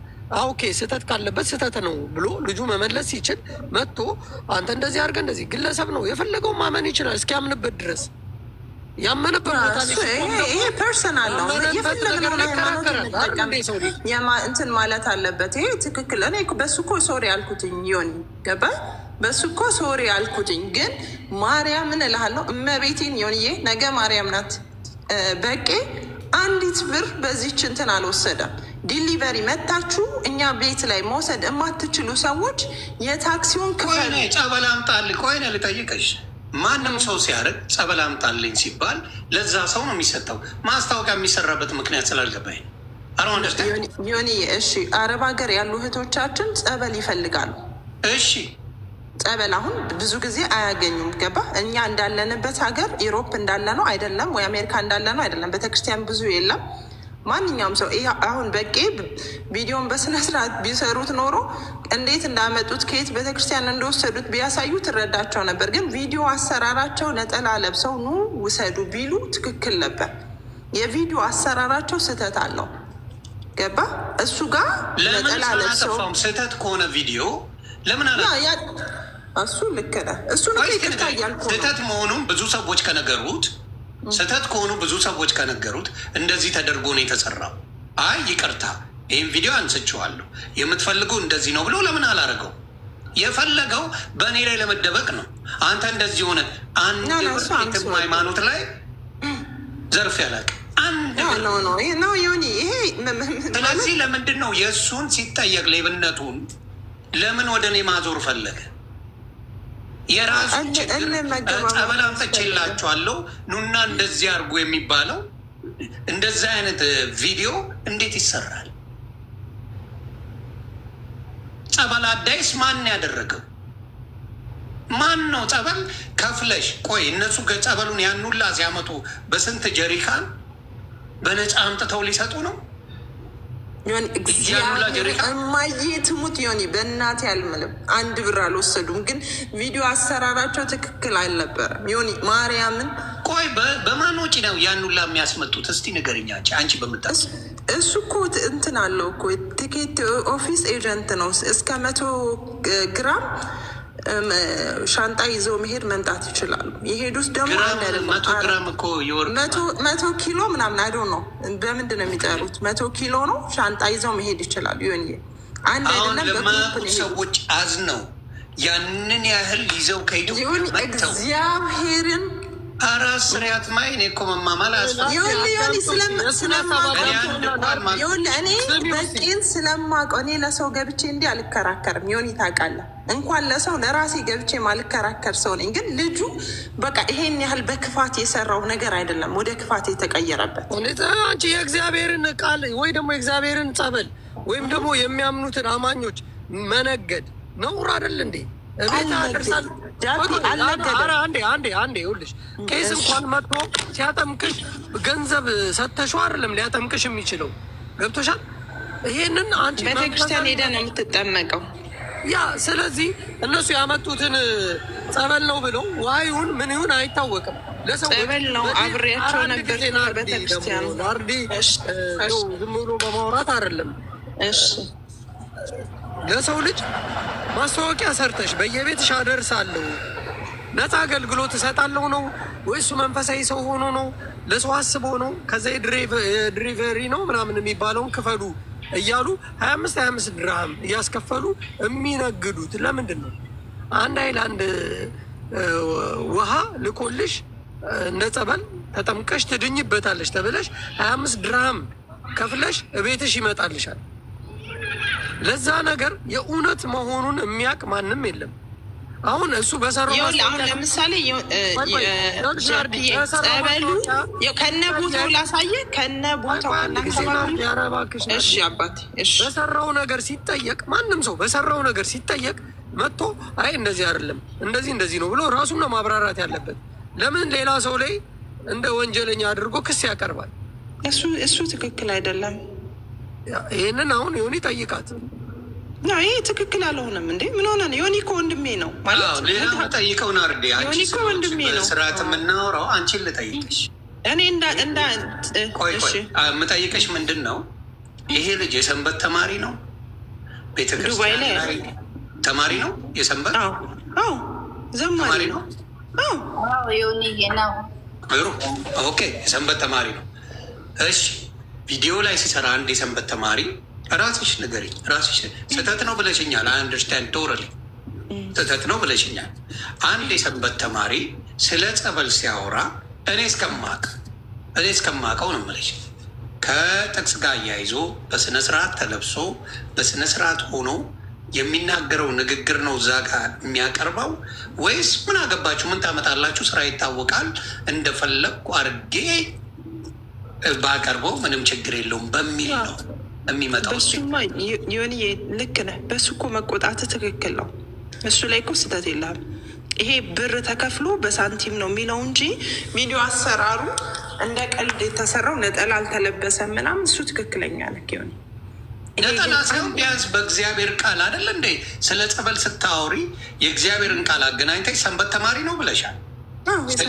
ኦኬ ስህተት ካለበት ስህተት ነው ብሎ ልጁ መመለስ ሲችል መጥቶ አንተ እንደዚህ አድርገህ እንደዚህ ግለሰብ ነው የፈለገው ማመን ይችላል እስኪያምንበት ድረስ ያመነበት ቦታ ይሄ ፐርሰናል ነው። እንትን ማለት አለበት። ይሄ ትክክል። እኔ በሱ እኮ ሶሪ አልኩትኝ ዮኒ ገባ። በሱ እኮ ሶሪ አልኩትኝ። ግን ማርያምን እልሃለሁ እመቤቴን ዮኒዬ ነገ ማርያም ናት። በቄ አንዲት ብር በዚህች እንትን አልወሰደም። ዲሊቨሪ መታችሁ እኛ ቤት ላይ መውሰድ የማትችሉ ሰዎች የታክሲውን ክፈሉ። ጸበል አምጣልኝ። ቆይነ ልጠይቅሽ። ማንም ሰው ሲያደርግ ጸበል አምጣልኝ ሲባል ለዛ ሰው ነው የሚሰጠው። ማስታወቂያ የሚሰራበት ምክንያት ስላልገባኝ ዮኒ። እሺ አረብ ሀገር ያሉ እህቶቻችን ጸበል ይፈልጋሉ። እሺ ጸበል አሁን ብዙ ጊዜ አያገኙም። ገባ። እኛ እንዳለንበት ሀገር ኢሮፕ እንዳለ ነው አይደለም፣ ወይ አሜሪካ እንዳለ ነው አይደለም። ቤተክርስቲያን ብዙ የለም። ማንኛውም ሰው አሁን በቄ ቪዲዮን በስነስርዓት ቢሰሩት ኖሮ እንዴት እንዳመጡት ከየት ቤተክርስቲያን እንደወሰዱት ቢያሳዩ ትረዳቸው ነበር። ግን ቪዲዮ አሰራራቸው ነጠላ ለብሰው ኑ ውሰዱ ቢሉ ትክክል ነበር። የቪዲዮ አሰራራቸው ስህተት አለው። ገባ። እሱ ጋር ነጠላ ለብሰው ስህተት ከሆነ ቪዲዮ ለምን እሱ ልክ ነህ። እሱ ይቅርታ እያልኩ ስህተት መሆኑን ብዙ ሰዎች ከነገሩት ስህተት ከሆኑ ብዙ ሰዎች ከነገሩት እንደዚህ ተደርጎ ነው የተሰራው። አይ ይቅርታ ይህም ቪዲዮ አንስቼዋለሁ የምትፈልገው እንደዚህ ነው ብሎ ለምን አላደረገው? የፈለገው በእኔ ላይ ለመደበቅ ነው። አንተ እንደዚህ ሆነ አንድ ሃይማኖት ላይ ዘርፍ ያላቅ አንድ ነው ዮኒ። ይሄ ስለዚህ ለምንድን ነው የእሱን ሲጠየቅ ሌብነቱን ለምን ወደ እኔ ማዞር ፈለገ? የራሱ ጸበል አምጥቼላችኋለሁ ኑና እንደዚህ አድርጎ የሚባለው እንደዚህ አይነት ቪዲዮ እንዴት ይሰራል? ጸበል አዳይስ ማን ያደረገው? ማን ነው ጸበል ከፍለሽ? ቆይ እነሱ ጸበሉን ያኑላ ሲያመጡ በስንት ጀሪካን በነፃ አምጥተው ሊሰጡ ነው? እማዬ ትሙት ዮኒ በእናቴ አልምልም። አንድ ብር አልወሰዱም። ግን ቪዲዮ አሰራራቸው ትክክል አልነበረም ዮኒ ማርያምን። ቆይ በማን ወጪ ነው ያኑላ የሚያስመጡት? እስቲ ንገሪኝ አንቺ በምታስ እሱ እኮ እንትን አለው እኮ ቲኬት ኦፊስ ኤጀንት ነው። እስከ 100 ግራም ሻንጣ ይዘው መሄድ መምጣት ይችላሉ። የሄዱት ደግሞ 100 ኪሎ ምናምን አይዶ ነው። በምንድን ነው የሚጠሩት? 100 ኪሎ ነው ሻንጣ ይዘው መሄድ ይችላሉ። ዮኒ አሁን ለማያውቁት ሰዎች አዝነው ያንን ያህል ይዘው ከኢትዮጵያ መጥተው እግዚአብሔርን አራስ ስሪያት ማይ እኔ እኮ መማማል እኔ በቂን ስለማውቀው እኔ ለሰው ገብቼ እንዲህ አልከራከርም። ዮኒ ታውቃለህ፣ እንኳን ለሰው ለራሴ ገብቼ ማልከራከር ሰው ነኝ። ግን ልጁ በቃ ይሄን ያህል በክፋት የሰራው ነገር አይደለም ወደ ክፋት የተቀየረበት። አንቺ የእግዚአብሔርን ቃል ወይ ደግሞ የእግዚአብሔርን ጸበል ወይም ደግሞ የሚያምኑትን አማኞች መነገድ ነውር አይደል እንዴ? አንዴ ይኸውልሽ፣ ቄስ እንኳን መጥቶ ሲያጠምቅሽ ገንዘብ ሰተሽው አይደለም ሊያጠምቅሽ የሚችለው። ገብቶሻል? ይሄንን አንቺ ቤተክርስቲያን ሄደህ ነው የምትጠመቀው። ያ ስለዚህ እነሱ ያመጡትን ጸበል ነው ብለው ዋዩን ምን ይሁን አይታወቅም። ጸበል ነው አብሬያቸው ነበር ቤተክርስቲያን። ዝም ብሎ በማውራት አይደለም። ለሰው ልጅ ማስታወቂያ ሰርተሽ በየቤትሽ አደርሳለሁ ነፃ አገልግሎት እሰጣለሁ ነው ወይሱ መንፈሳዊ ሰው ሆኖ ነው? ለሰው አስቦ ነው? ከዛ ድሪቨሪ ነው ምናምን የሚባለውን ክፈሉ እያሉ 25 ድርሃም እያስከፈሉ የሚነግዱት ለምንድን ነው? አንድ ሃይላንድ ውሃ ልኮልሽ እንደ ጸበል ተጠምቀሽ ትድኝበታለሽ ተብለሽ 25 ድርሃም ከፍለሽ እቤትሽ ይመጣልሻል። ለዛ ነገር የእውነት መሆኑን የሚያውቅ ማንም የለም። አሁን እሱ በሰራው አሁን ለምሳሌ ጸበሉ ከነ ቦታው ላሳየ ከነ ቦታው እሺ አባቴ በሰራው ነገር ሲጠየቅ ማንም ሰው በሰራው ነገር ሲጠየቅ መጥቶ አይ እንደዚህ አይደለም እንደዚህ ነው ብሎ ራሱን ነው ማብራራት ያለበት። ለምን ሌላ ሰው ላይ እንደ ወንጀለኛ አድርጎ ክስ ያቀርባል? እሱ ትክክል አይደለም። ይህንን አሁን ዮኒ ጠይቃት። ይሄ ትክክል አልሆነም እንዴ? ምን ሆነ ነው? ዮኒ እኮ ወንድሜ ነው ማለት ሌላ ጠይቀው ናርዲ። ዮኒ እኮ ወንድሜ ነው። ስርዓት የምናወራው አንቺን ልጠይቅሽ። እኔ ቆይ የምጠይቅሽ ምንድን ነው? ይሄ ልጅ የሰንበት ተማሪ ነው? ቤተክርስቲያን ተማሪ ነው? የሰንበት ዘማሪ ነው? ዮኒዬ ነው። ኦኬ፣ የሰንበት ተማሪ ነው። እሺ፣ ቪዲዮ ላይ ሲሰራ አንድ የሰንበት ተማሪ ራስሽ ንገሪኝ። ራስሽ ስህተት ነው ብለሽኛል። አይ አንደርስታንድ ቶታሊ ስህተት ነው ብለሽኛል። አንድ የሰንበት ተማሪ ስለ ጸበል ሲያወራ እኔ እስከማውቀው ነው የምልሽ ከጥቅስ ጋር አያይዞ በስነ ስርዓት ተለብሶ በስነ ስርዓት ሆኖ የሚናገረው ንግግር ነው እዛ ጋር የሚያቀርበው፣ ወይስ ምን አገባችሁ ምን ታመጣላችሁ ስራ ይታወቃል እንደፈለግኩ አድርጌ ባቀርበው ምንም ችግር የለውም በሚል ነው የሚመጣው? በሱማ ዮኒዬ ልክ ነህ። በሱ እኮ መቆጣት ትክክል ነው። እሱ ላይ እኮ ስህተት የለም። ይሄ ብር ተከፍሎ በሳንቲም ነው የሚለው እንጂ ቪዲዮ አሰራሩ እንደ ቀልድ የተሰራው ነጠላ አልተለበሰም ምናምን፣ እሱ ትክክለኛ ነክ ሆነ ነጠላ ሳይሆን ቢያንስ በእግዚአብሔር ቃል አይደለ እንዴ? ስለ ጸበል ስታወሪ የእግዚአብሔርን ቃል አገናኝተሽ ሰንበት ተማሪ ነው ብለሻል።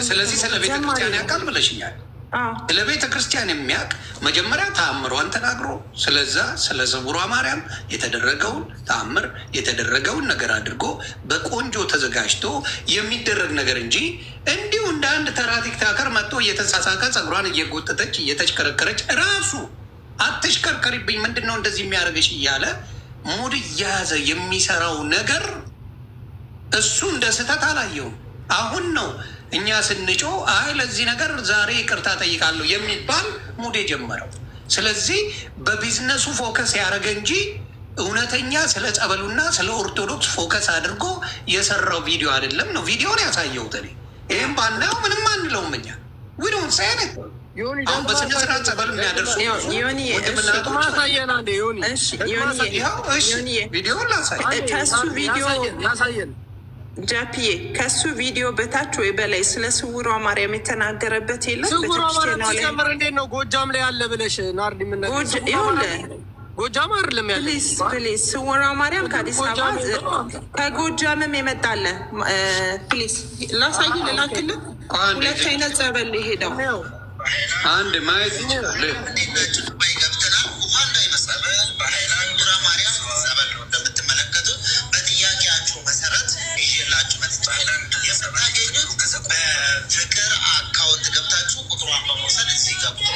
ስለዚህ ስለ ቤተክርስቲያን ያውቃል ብለሽኛል። ስለ ቤተ ክርስቲያን የሚያውቅ መጀመሪያ ተአምሯን ተናግሮ ስለዛ ስለ ስውሯ ማርያም የተደረገውን ተአምር የተደረገውን ነገር አድርጎ በቆንጆ ተዘጋጅቶ የሚደረግ ነገር እንጂ እንዲሁ እንደ አንድ ተራ ቲክታከር መጥቶ እየተሳሳቀ ጸጉሯን እየጎጠተች እየተሽከረከረች ራሱ አትሽከርከሪብኝ ምንድን ነው እንደዚህ የሚያደርገሽ እያለ ሙድ እያያዘ የሚሰራው ነገር እሱ እንደ ስህተት አላየውም። አሁን ነው እኛ ስንጮ አይ ለዚህ ነገር ዛሬ ይቅርታ ጠይቃለሁ የሚባል ሙድ የጀመረው። ስለዚህ በቢዝነሱ ፎከስ ያደረገ እንጂ እውነተኛ ስለ ጸበሉና ስለ ኦርቶዶክስ ፎከስ አድርጎ የሰራው ቪዲዮ አይደለም ነው። ቪዲዮን ያሳየሁት እኔ። ይህም ባናየው ምንም አንለውም እኛ ዊዶን ሳይነት አሁን በስነ ስርዓት ጸበሉ የሚያደርሱ ቪዲዮን ላሳየን ጃፒዬ ከሱ ቪዲዮ በታች ወይ በላይ ስለ ስውሯ ማርያም የተናገረበት የለም። ስውሯ ማርያም እንዴት ነው ጎጃም ላይ ያለ ብለሽ ናርዲ? ጎጃም አይደለም ያለ ፕሊዝ። ስውሯ ማርያም ከአዲስ አበባ ከጎጃምም የመጣለ ፕሊዝ ላሳይ ልላክልን። ሁለት አይነት ጸበል ሄደው አንድ ማየት ይችላል። ፍቅር አካውንት ገብታችሁ ቁጥሯን በመውሰድ እዚህ ጋር ቁጥሩ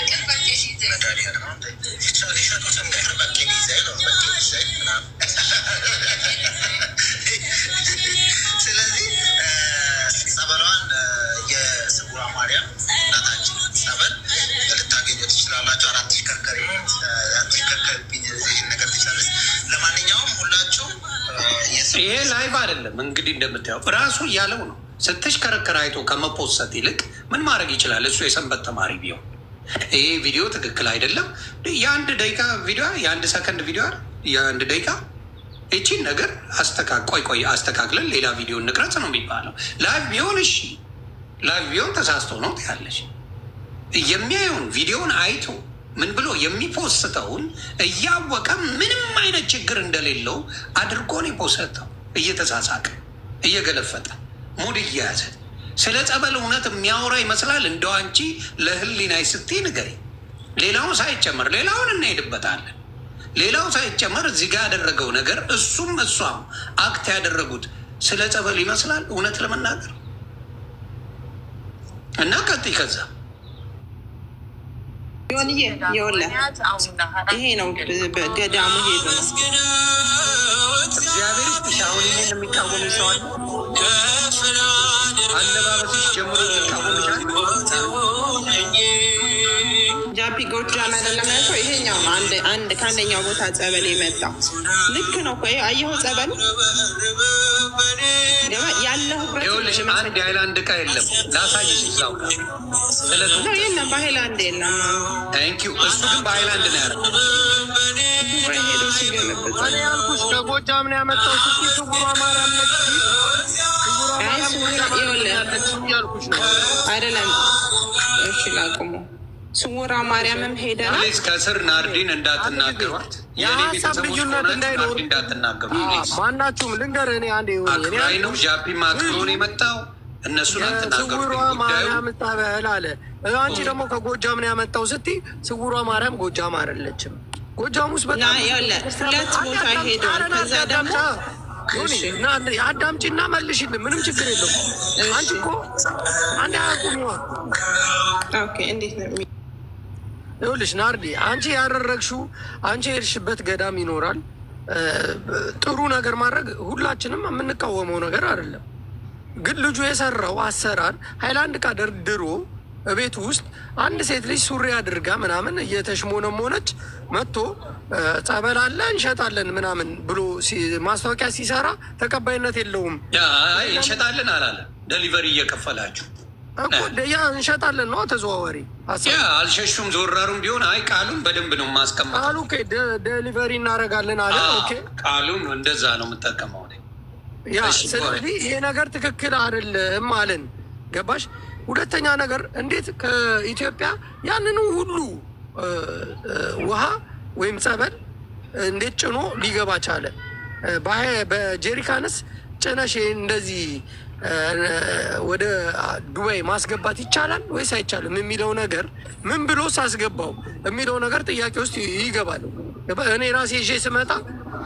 ይሄ ላይቭ አይደለም እንግዲህ እንደምታየው ራሱ እያለው ነው። ስትሽከረከር አይቶ ከመፖሰት ይልቅ ምን ማድረግ ይችላል? እሱ የሰንበት ተማሪ ቢሆን ይሄ ቪዲዮ ትክክል አይደለም፣ የአንድ ደቂቃ ቪዲዮ፣ የአንድ ሰከንድ ቪዲዮ፣ የአንድ ደቂቃ እቺን ነገር ቆይ አስተካክለን ሌላ ቪዲዮ እንቅረጽ ነው የሚባለው። ላይቭ ቢሆን እሺ፣ ላይቭ ቢሆን ተሳስቶ ነው ያለች። የሚያየውን ቪዲዮን አይቶ ምን ብሎ የሚፖስተውን እያወቀ ምንም አይነት ችግር እንደሌለው አድርጎን የፖስተው እየተሳሳቀ እየገለፈጠ ሙድ እየያዘ ስለ ጸበል እውነት የሚያወራ ይመስላል። እንደው አንቺ ለህሊናይ ስትይ ንገሪ። ሌላውን ሳይጨመር ሌላውን እንሄድበታለን። ሌላው ሳይጨመር እዚህ ጋር ያደረገው ነገር እሱም እሷም አክት ያደረጉት ስለ ጸበል ይመስላል እውነት ለመናገር እና ቀጥይ ከዛ ዮኒዬ ይኸውልህ ይሄ ነው በገዳሙ ሄዱ ነው እግዚአብሔር ስሻውን ይህን የሚቃወሙ ሰዋል አለባበስሽ ጀምሮ የሚቃወምሻል። ጃፒ ጎጃም አይደለም ያልከው ይሄኛው ነው። አንድ ከአንደኛው ቦታ ጸበል የመጣው ልክ ነው እኮ አየኸው። ጸበል ያለሁበት አንድ የሀይላንድ እቃ የለም ላሳይሽ። እዛው የለም በሀይላንድ የለም። ታንኪዩ እሱ ግን በሀይላንድ ነው ያለው። ሄዶ ሲገለብጥ እኔ ያልኩሽ ከጎጃም ነው ያመጣው። ስጉራ ማርያም ነች ያልኩሽ ነው አይደለም? እሺ ላቁሙ። ስውራ ማርያምም ሄደናል። ከስር ናርዲን እንዳትናገሯት፣ የሀሳብ ልዩነት እንዳይኖር እንዳትናገሯት። ማናችሁም ልንገርህ፣ እኔ አንዴ አክራይ ነው ጃፒ ማክሮን የመጣው እነሱን አትናገሩ። ስውሯ ማርያም ታበል አለ። አንቺ ደግሞ ከጎጃም ነው ያመጣው ስትይ ስውሯ ማርያም ጎጃም አይደለችም። ጎጃም ውስጥ በጣም ሁለት ቦታ ሄደዋል። ከዛ ደግሞ አዳምጪና መልሽልን፣ ምንም ችግር የለውም። አንቺ እኮ አንድ አያውቁም። እንዴት ነው ይኸውልሽ ናርዲ፣ አንቺ ያደረግሽው አንቺ የሄድሽበት ገዳም ይኖራል። ጥሩ ነገር ማድረግ ሁላችንም የምንቃወመው ነገር አይደለም። ግን ልጁ የሰራው አሰራር ሀይላንድ ዕቃ ደርድሮ ቤቱ ውስጥ አንድ ሴት ልጅ ሱሪ አድርጋ ምናምን እየተሽሞነሞነች መጥቶ ጸበል አለ እንሸጣለን ምናምን ብሎ ማስታወቂያ ሲሰራ ተቀባይነት የለውም። እንሸጣለን አላለ። ደሊቨሪ እየከፈላችሁ ያ እንሸጣለን ነው ተዘዋዋሪ አልሸሹም። ዞራሩም ቢሆን አይ ቃሉን በደንብ ነው ማስቀመጥ። ቃሉ ደሊቨሪ እናደርጋለን አለ። ቃሉን እንደዛ ነው የምጠቀመው። ያ ስለዚህ ይሄ ነገር ትክክል አይደለም አለን። ገባሽ? ሁለተኛ ነገር እንዴት ከኢትዮጵያ ያንኑ ሁሉ ውሃ ወይም ጸበል እንዴት ጭኖ ሊገባ ቻለ? በጀሪካንስ ጭነሽ እንደዚህ ወደ ዱባይ ማስገባት ይቻላል ወይስ አይቻልም የሚለው ነገር ምን ብሎ ሳስገባው የሚለው ነገር ጥያቄ ውስጥ ይገባል። እኔ ራሴ ይዤ ስመጣ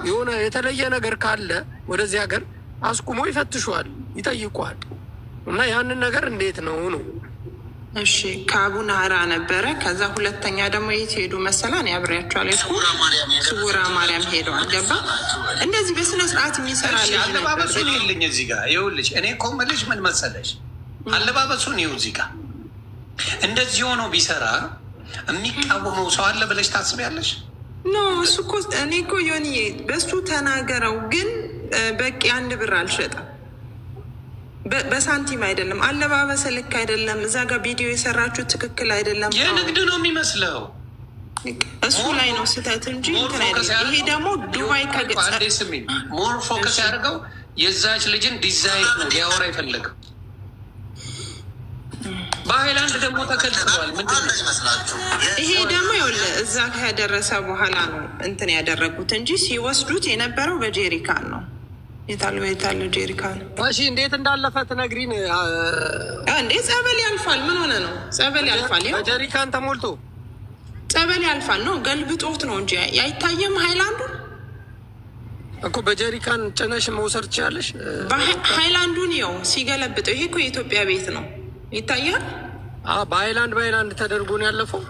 የሆነ የተለየ ነገር ካለ ወደዚህ ሀገር አስቁሞ ይፈትሿል፣ ይጠይቋል። እና ያንን ነገር እንዴት ነው ነው? እሺ ከአቡነ ሀራ ነበረ። ከዛ ሁለተኛ ደግሞ የት ሄዱ መሰላን? ያብሬያቸዋል። ስውራ ማርያም ሄደዋል። ገባ እንደዚህ በስነ ስርዓት የሚሰራ አለባበሱን ይልኝ እዚህ ጋር ይኸውልሽ። እኔ እኮ የምልሽ ምን መሰለሽ፣ አለባበሱን ይኸው እዚህ ጋር እንደዚህ ሆኖ ቢሰራ የሚቃወመው ሰው አለ ብለሽ ታስቢያለሽ? ኖ እሱ እኮ እኔ እኮ ዮኒዬ በሱ ተናገረው፣ ግን በቂ 1 ብር አልሸጠም። በሳንቲም አይደለም። አለባበሰ ልክ አይደለም። እዛ ጋር ቪዲዮ የሰራችሁ ትክክል አይደለም። የንግድ ነው የሚመስለው። እሱ ላይ ነው ስህተት እንጂ ይሄ ደግሞ ዱባይ ከገስሚ ሞር ፎከስ ያደርገው የዛች ልጅን ዲዛይን ነው ሊያወራ የፈለገው። በሀይላንድ ደግሞ ተከልክሏል። ምንድን ነው ይሄ ደግሞ ይኸውልህ እዛ ከደረሰ በኋላ ነው እንትን ያደረጉት እንጂ ሲወስዱት የነበረው በጄሪካን ነው። የታለ ጄሪካን? እሺ እንዴት እንዳለፈ ትነግሪን እንዴ? ጸበል ያልፋል። ምን ሆነ ነው? ጸበል ያልፋል። ጄሪካን ተሞልቶ ጸበል ያልፋል ነው። ገልብጦት ነው እንጂ አይታየም። ሃይላንዱ እኮ በጄሪካን ጭነሽ መውሰድ ትችላለሽ። ሃይላንዱን ይኸው ሲገለብጠው፣ ይሄ እኮ የኢትዮጵያ ቤት ነው። ይታያል። በሃይላንድ ተደርጎ ነው ያለፈው።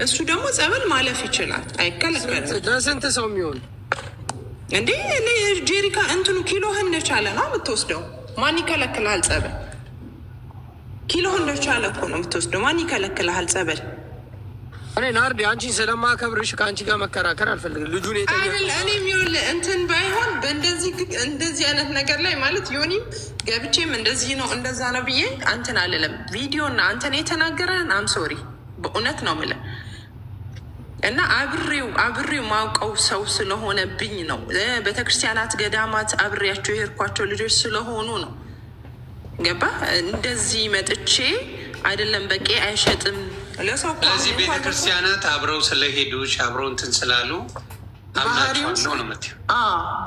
እሱ ደግሞ ጸበል ማለፍ ይችላል፣ አይከለከልም። ለስንት ሰው የሚሆን እንዴ? ጄሪካ እንትኑ ኪሎህን እንደቻለ ነው የምትወስደው። ማን ይከለክልሃል? ጸበል ኪሎህን እንደቻለ እኮ ነው የምትወስደው። ማን ይከለክልሃል? ጸበል እኔ ናርዲ አንቺ ስለማከብርሽ ከአንቺ ጋር መከራከር አልፈልግም። ልጁን እኔ የሚሆን እንትን ባይሆን እንደዚህ አይነት ነገር ላይ ማለት ዮኒም ገብቼም እንደዚህ ነው እንደዛ ነው ብዬ አንተን አልልም። ቪዲዮና አንተን የተናገረን አምሶሪ በእውነት ነው የምልህ እና አብሬው ማውቀው ሰው ስለሆነብኝ ነው። ቤተክርስቲያናት፣ ገዳማት አብሬያቸው የሄድኳቸው ልጆች ስለሆኑ ነው። ገባ? እንደዚህ መጥቼ አይደለም በቄ አይሸጥም ለሰው። ስለዚህ ቤተክርስቲያናት አብረው ስለሄዱ አብረው እንትን ስላሉ አምናቸዋለሁ ነው የምትይው?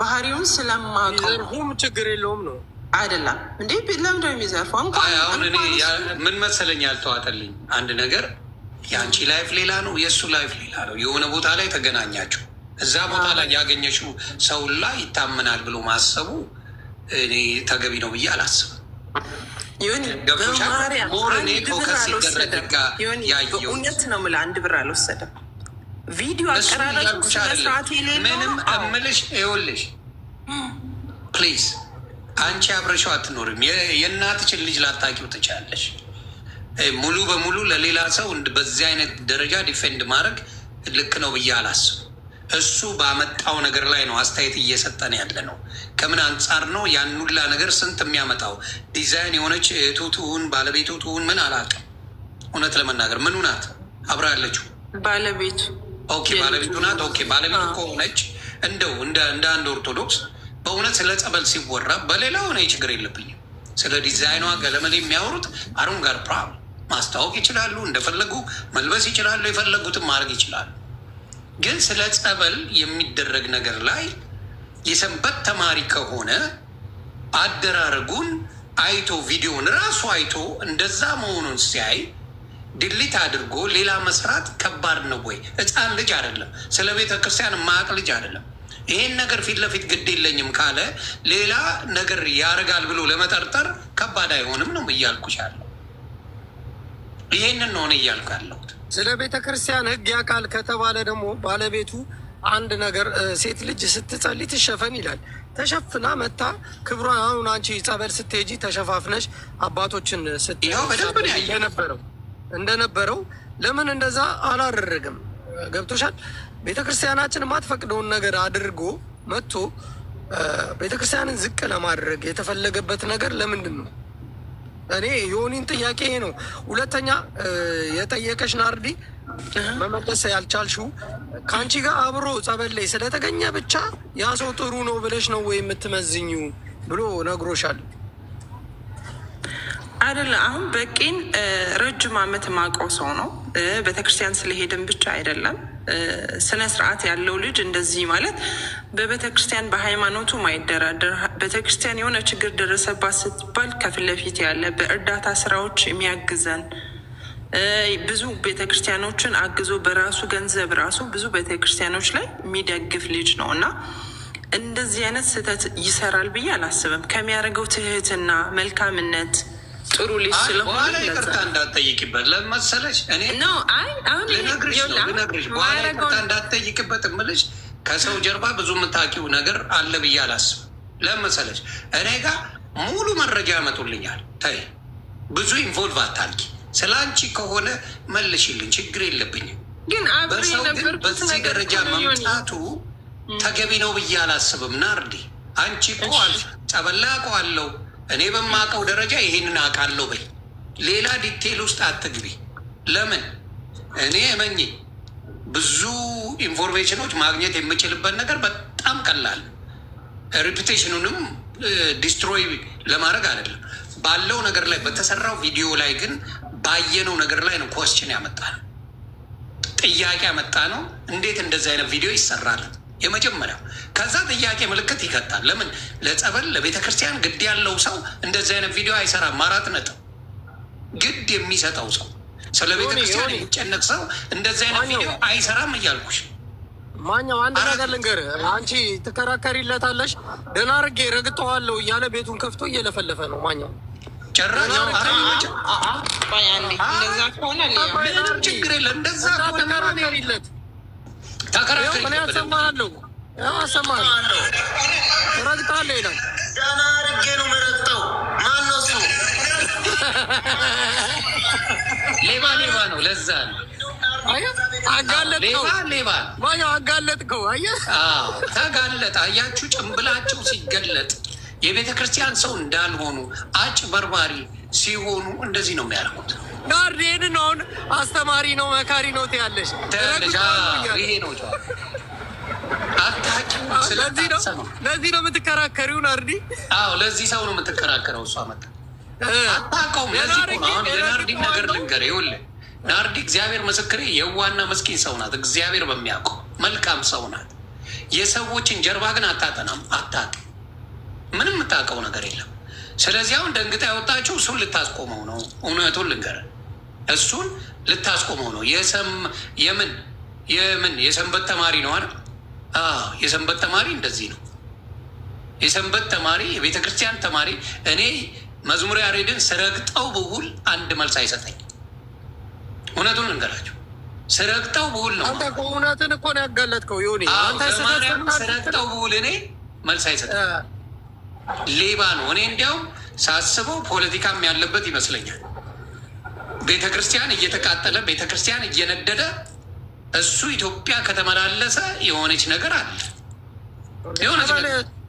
ባህሪውን ስለማውቀው ችግር የለውም ነው አይደለም እንዴ? ለምንድን ነው የሚዘርፈው? አሁን እኔ ምን መሰለኝ ያልተዋጠልኝ አንድ ነገር፣ የአንቺ ላይፍ ሌላ ነው፣ የእሱ ላይፍ ሌላ ነው። የሆነ ቦታ ላይ ተገናኛችሁ፣ እዛ ቦታ ላይ ያገኘሽው ሰው ላይ ይታመናል ብሎ ማሰቡ እኔ ተገቢ ነው ብዬ አላስብም። እውነት ነው የምልህ፣ 1 ብር አልወሰደም። ቪዲዮ አቀራረጡ ስነስርዓት ምንም እምልሽ ይኸውልሽ፣ ፕሊዝ አንቺ አብረሽው አትኖርም። የእናትችን ልጅ ላታቂው ትችያለሽ። ሙሉ በሙሉ ለሌላ ሰው በዚህ አይነት ደረጃ ዲፌንድ ማድረግ ልክ ነው ብዬ አላስብም። እሱ ባመጣው ነገር ላይ ነው አስተያየት እየሰጠን ያለ ነው። ከምን አንጻር ነው ያን ሁላ ነገር ስንት የሚያመጣው ዲዛይን የሆነች እህቱ ትሁን ባለቤቱ ትሁን ምን አላውቅም። እውነት ለመናገር ምኑ ናት አብራ ያለችው? ባለቤቱ። ኦኬ ባለቤቱ ናት። ኦኬ ባለቤቱ ከሆነች እንደው እንደ አንድ ኦርቶዶክስ በእውነት ስለ ጸበል ሲወራ በሌላው ሆነ ችግር የለብኝም። ስለ ዲዛይኗ ገለመሌ የሚያወሩት አሩን ጋር ፕራብ ማስታወቅ ይችላሉ፣ እንደፈለጉ መልበስ ይችላሉ፣ የፈለጉትን ማድረግ ይችላሉ። ግን ስለ ጸበል የሚደረግ ነገር ላይ የሰንበት ተማሪ ከሆነ አደራረጉን አይቶ ቪዲዮን ራሱ አይቶ እንደዛ መሆኑን ሲያይ ድሊት አድርጎ ሌላ መስራት ከባድ ነው ወይ? ሕፃን ልጅ አይደለም፣ ስለ ቤተ ክርስቲያን ማቅ ልጅ አይደለም። ይሄን ነገር ፊት ለፊት ግድ የለኝም ካለ ሌላ ነገር ያደርጋል ብሎ ለመጠርጠር ከባድ አይሆንም ነው እያልኩሻለሁ። ይሄንን ነው እያልኩ ያለሁት። ስለ ቤተ ክርስቲያን ሕግ ያውቃል ከተባለ ደግሞ ባለቤቱ አንድ ነገር ሴት ልጅ ስትጸልይ ትሸፈን ይላል። ተሸፍና መታ ክብሯን አሁን አንቺ ጸበል ስትሄጂ ተሸፋፍነሽ አባቶችን እንደነበረው ለምን እንደዛ አላደረግም? ገብቶሻል? ቤተ ክርስቲያናችን የማትፈቅደውን ነገር አድርጎ መጥቶ ቤተ ክርስቲያንን ዝቅ ለማድረግ የተፈለገበት ነገር ለምንድን ነው? እኔ ዮኒን ጥያቄ ይሄ ነው። ሁለተኛ የጠየቀሽ ናርዲ መመለስ ያልቻልሽው ከአንቺ ጋር አብሮ ጸበል ላይ ስለተገኘ ብቻ ያ ሰው ጥሩ ነው ብለሽ ነው ወይ የምትመዝኙ ብሎ ነግሮሻል አይደለ? አሁን በቂን ረጅም ዓመት ማውቀው ሰው ነው። ቤተክርስቲያን ስለሄድን ብቻ አይደለም። ስነ ስርዓት ያለው ልጅ እንደዚህ ማለት በቤተክርስቲያን በሃይማኖቱ ማይደራደር፣ ቤተክርስቲያን የሆነ ችግር ደረሰባት ስትባል ከፊት ለፊት ያለ በእርዳታ ስራዎች የሚያግዘን ብዙ ቤተክርስቲያኖችን አግዞ በራሱ ገንዘብ ራሱ ብዙ ቤተክርስቲያኖች ላይ የሚደግፍ ልጅ ነው እና እንደዚህ አይነት ስህተት ይሰራል ብዬ አላስብም። ከሚያደርገው ትህትና፣ መልካምነት ጥሩ ልጅ ስለሆነ ይቅርታ እንዳትጠይቂበት ለመሰለሽ እኔ ልነግርሽ በኋላ ይቅርታ እንዳትጠይቂበት እምልሽ ከሰው ጀርባ ብዙ የምታውቂው ነገር አለ ብዬ አላስብም። ለመሰለሽ እኔ ጋር ሙሉ መረጃ ያመጡልኛል። ተይ ብዙ ኢንቮልቭ አታልቂ። ስለ አንቺ ከሆነ መልሽልኝ፣ ችግር የለብኝም። በሰው ግን በዚህ ደረጃ መምጣቱ ተገቢ ነው ብዬ አላስብም። ናርዲ አንቺ እኮ ጸበላ አውቀዋለሁ እኔ በማውቀው ደረጃ ይሄንን አውቃለሁ በይ። ሌላ ዲቴል ውስጥ አትግቢ። ለምን እኔ እመኚ ብዙ ኢንፎርሜሽኖች ማግኘት የምችልበት ነገር በጣም ቀላል፣ ሬፑቴሽኑንም ዲስትሮይ ለማድረግ አይደለም። ባለው ነገር ላይ በተሰራው ቪዲዮ ላይ ግን ባየነው ነገር ላይ ነው ኮስችን ያመጣ ነው፣ ጥያቄ ያመጣ ነው። እንዴት እንደዚህ አይነት ቪዲዮ ይሰራል? የመጀመሪያው። ከዛ ጥያቄ ምልክት ይከታል። ለምን ለጸበል ለቤተ ክርስቲያን ግድ ያለው ሰው እንደዚህ አይነት ቪዲዮ አይሰራም? 4 ነጥብ። ግድ የሚሰጠው ሰው ስለ ቤተ ክርስቲያን የሚጨነቅ ሰው እንደዚህ አይነት ቪዲዮ አይሰራም እያልኩሽ። ማኛው አንድ ነገር ልንገርህ፣ አንቺ ትከራከሪለታለሽ። ደህና አድርጌ ረግጠዋለሁ እያለ ቤቱን ከፍቶ እየለፈለፈ ነው ማኛው። ጨራሽ እንደዛ ከሆነ ምንም ችግር የለም። እንደዛ ተከራከሪለት ምን ያሰማሃለሁ? አሰማሃለሁ። ረግጣለሁ ይላል። ደህና አድርጌ ነው የምረግጠው። ማነው እሱ? ሌባ ነው። ለዛ ነው አጋለጥከው። ሌባ አጋለጥከው። አየህ፣ ተጋለጠ። አያችሁ፣ ጭንብላቸው ሲገለጥ የቤተ ክርስቲያን ሰው እንዳልሆኑ አጭበርባሪ ሲሆኑ እንደዚህ ነው የሚያደርጉት። ናርዲን አሁን አስተማሪ ነው መካሪ ነው ትያለሽ። ይሄ ነው ለዚህ ነው የምትከራከሪው ናርዲ? አዎ ለዚህ ሰው ነው የምትከራከረው። እሷ መጣ አታውቀውም። ለዚህ አሁን የናርዲ ነገር ልንገር። ይኸውልህ ናርዲ እግዚአብሔር ምስክሬ የዋና መስኪን ሰው ናት። እግዚአብሔር በሚያውቀው መልካም ሰው ናት። የሰዎችን ጀርባ ግን አታጠናም፣ አታውቅም። ምንም የምታውቀው ነገር የለም። ስለዚህ አሁን ደንግጣ ያወጣችው እሱን ልታስቆመው ነው። እውነቱን ልንገርህ፣ እሱን ልታስቆመው ነው። የምን የሰንበት ተማሪ ነው አይደል? የሰንበት ተማሪ እንደዚህ ነው። የሰንበት ተማሪ የቤተ ክርስቲያን ተማሪ እኔ መዝሙር ያሬድን ስረግጠው ብውል አንድ መልስ አይሰጠኝ። እውነቱን ልንገራቸው፣ ስረግጠው ብውል ነው። አንተ እኮ እውነትን እኮ ነው ያጋለጥከው። ሆኒ ስረግጠው ብውል እኔ መልስ አይሰጠኝ። ሌባ ነው። እኔ እንዲያውም ሳስበው ፖለቲካም ያለበት ይመስለኛል። ቤተ ክርስቲያን እየተቃጠለ ቤተ ክርስቲያን እየነደደ እሱ ኢትዮጵያ ከተመላለሰ የሆነች ነገር አለ።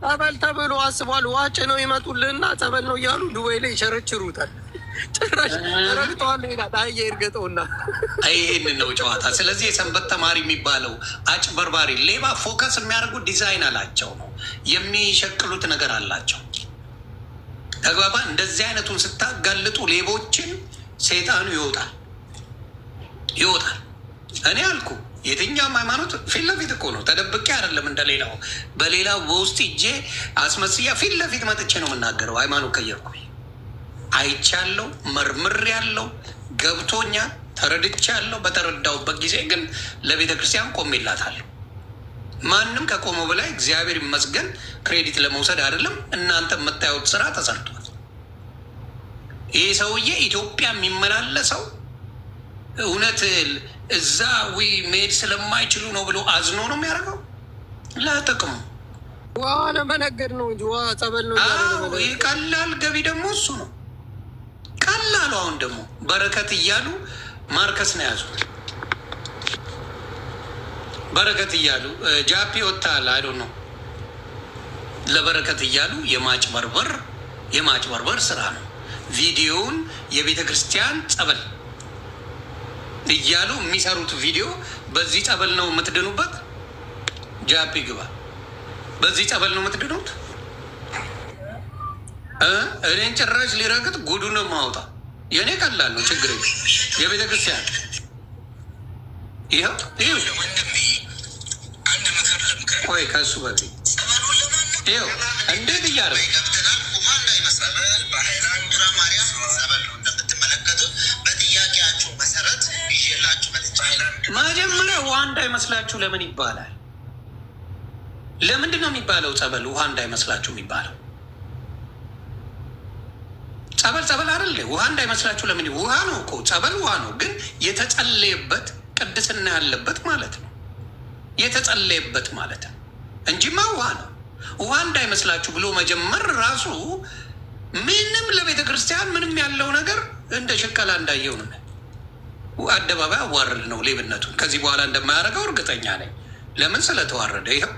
ጸበል ተብሎ አስቧል። ዋጭ ነው ይመጡልህና ጸበል ነው እያሉ ዱባይ ላይ ይሸረችሩታል። ጭራሽ ረግጠዋል ይላል። አየ እርገጠውና ይህንን ነው ጨዋታ። ስለዚህ የሰንበት ተማሪ የሚባለው አጭበርባሪ ሌባ ፎከስ የሚያደርጉት ዲዛይን አላቸው ነው የሚሸቅሉት ነገር አላቸው። ተግባባ። እንደዚህ አይነቱን ስታጋልጡ ሌቦችን ሰይጣኑ ይወጣል። እኔ አልኩ የትኛውም ሃይማኖት ፊት ለፊት እኮ ነው፣ ተደብቄ አይደለም እንደሌላው። በሌላው በውስጥ እጄ አስመስያ ፊት ለፊት መጥቼ ነው የምናገረው። ሃይማኖት ቀየርኩ፣ አይቻለሁ፣ መርምሬያለሁ፣ ገብቶኛል፣ ተረድቻለሁ። በተረዳሁበት ጊዜ ግን ለቤተ ክርስቲያን ቆሜላታለሁ። ማንም ከቆመው በላይ እግዚአብሔር ይመስገን ክሬዲት ለመውሰድ አይደለም። እናንተ የምታዩት ስራ ተሰርቷል። ይህ ሰውዬ ኢትዮጵያ የሚመላለሰው እውነት እዛ መሄድ ስለማይችሉ ነው ብሎ አዝኖ ነው የሚያደርገው። ለጥቅሙ ውሃ ለመነገድ ነው እንጂ ውሃ ጸበል ነው። ይህ ቀላል ገቢ ደግሞ እሱ ነው ቀላሉ። አሁን ደግሞ በረከት እያሉ ማርከስ ነው ያዙት። በረከት እያሉ ጃፒ ወጥታል። አይዶ ነው ለበረከት እያሉ የማጭበርበር ስራ ነው። ቪዲዮውን የቤተ ክርስቲያን ጸበል እያሉ የሚሰሩት ቪዲዮ በዚህ ጸበል ነው የምትድኑበት። ጃፒ ግባ፣ በዚህ ጸበል ነው የምትድኑት። እኔን ጭራሽ ሊረግጥ ጉዱን ማውጣ የእኔ ቀላል ነው፣ ችግር የቤተ ክርስቲያን ይኸው ቆይ ከሱ በፊት ይኸው እንዴት እያደረገ መጀመሪያ ውሃ እንዳይመስላችሁ ለምን ይባላል? ለምንድን ነው የሚባለው? ጸበል ውሃ እንዳይመስላችሁ የሚባለው ጸበል አይደለ? ውሃ እንዳይመስላችሁ ለምን? ውሃ ነው እኮ ጸበል ውሃ ነው፣ ግን የተጸለየበት ቅድስና ያለበት ማለት ነው። የተጸለየበት ማለት ነው እንጂማ ውሃ ነው። ውሃ እንዳይመስላችሁ ብሎ መጀመር ራሱ ምንም ለቤተ ክርስቲያን ምንም ያለው ነገር እንደ ሽቀላ እንዳየው ነው። አደባባይ አዋርድ ነው ሌብነቱን። ከዚህ በኋላ እንደማያደርገው እርግጠኛ ነኝ። ለምን? ስለተዋረደ። ይኸው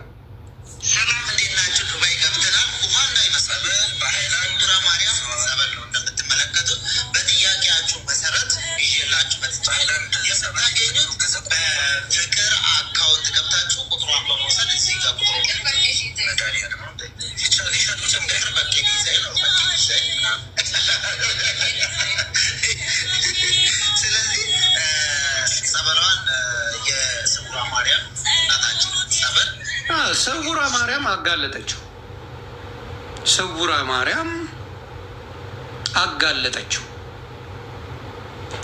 ሰላም፣ እንዴት ናችሁ? ዱባይ ገብተናል። ውሃ እንዳይመስላል በሀይላንድ ዱራ ማርያም ጸበል ነው እንደምትመለከቱት። በጥያቄያችሁ መሰረት ይዤላችሁ መጥቼ ሀይላንድ የምታገኙት በፍቅር አካውንት ገብታችሁ ቁጥሯን በመውሰድ እዚህ ጋር ቁጥሩ ስለዚህ ጸበሏን የስውሯ ማርያም እናታችን ጸበል ስውሯ ማርያም አጋለጠችው። ስውሯ ማርያም አጋለጠችው።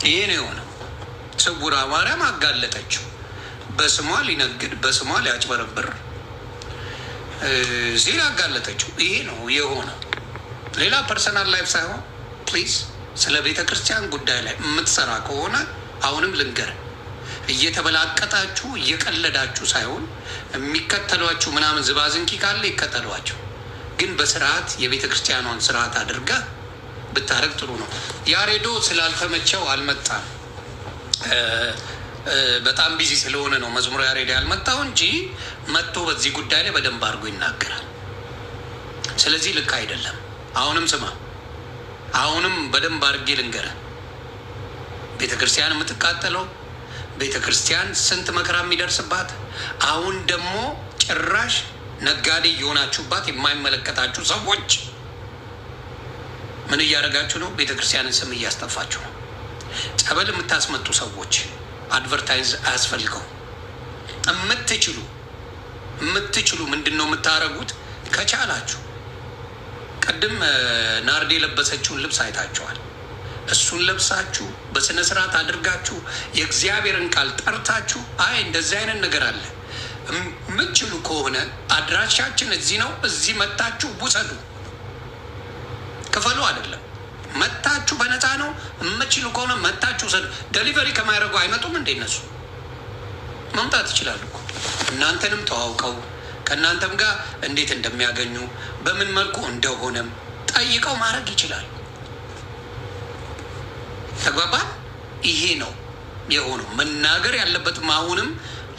ይሄ ነው የሆነው። ስውሯ ማርያም አጋለጠችው። በስሟ ሊነግድ በስሟ ሊያጭበረብር ሲል አጋለጠችው። ይሄ ነው የሆነው። ሌላ ፐርሰናል ላይፍ ሳይሆን ፕሊዝ፣ ስለ ቤተ ክርስቲያን ጉዳይ ላይ የምትሰራ ከሆነ አሁንም ልንገር፣ እየተበላቀጣችሁ እየቀለዳችሁ ሳይሆን የሚከተሏችሁ ምናምን ዝባዝንኪ ካለ ይከተሏቸው፣ ግን በስርዓት የቤተ ክርስቲያኗን ስርዓት አድርጋ ብታረግ ጥሩ ነው። ያሬዶ ስላልተመቸው አልመጣም። በጣም ቢዚ ስለሆነ ነው መዝሙር ያሬድ ያልመጣው እንጂ መጥቶ በዚህ ጉዳይ ላይ በደንብ አድርጎ ይናገራል። ስለዚህ ልክ አይደለም። አሁንም ስማ፣ አሁንም በደንብ አድርጌ ልንገርህ፣ ቤተ ክርስቲያን የምትቃጠለው ቤተ ክርስቲያን ስንት መከራ የሚደርስባት፣ አሁን ደግሞ ጭራሽ ነጋዴ እየሆናችሁባት የማይመለከታችሁ ሰዎች ምን እያደረጋችሁ ነው? ቤተ ክርስቲያንን ስም እያስጠፋችሁ ነው። ጸበል የምታስመጡ ሰዎች አድቨርታይዝ አያስፈልገው። የምትችሉ ምንድን ነው የምታደርጉት? ከቻላችሁ ቅድም ናርዲ የለበሰችውን ልብስ አይታችኋል። እሱን ለብሳችሁ በስነ ስርዓት አድርጋችሁ የእግዚአብሔርን ቃል ጠርታችሁ አይ እንደዚህ አይነት ነገር አለ የምትችሉ ከሆነ አድራሻችን እዚህ ነው፣ እዚህ መታችሁ ውሰዱ። ክፈሉ አይደለም፣ መታችሁ በነፃ ነው። የምትችሉ ከሆነ መታችሁ ውሰዱ። ደሊቨሪ ከማያደርጉ አይመጡም እንደ እነሱ መምጣት ይችላሉ። እናንተንም ተዋውቀው ከእናንተም ጋር እንዴት እንደሚያገኙ በምን መልኩ እንደሆነም ጠይቀው ማድረግ ይችላል። ተግባባን? ይሄ ነው የሆነው። መናገር ያለበትም አሁንም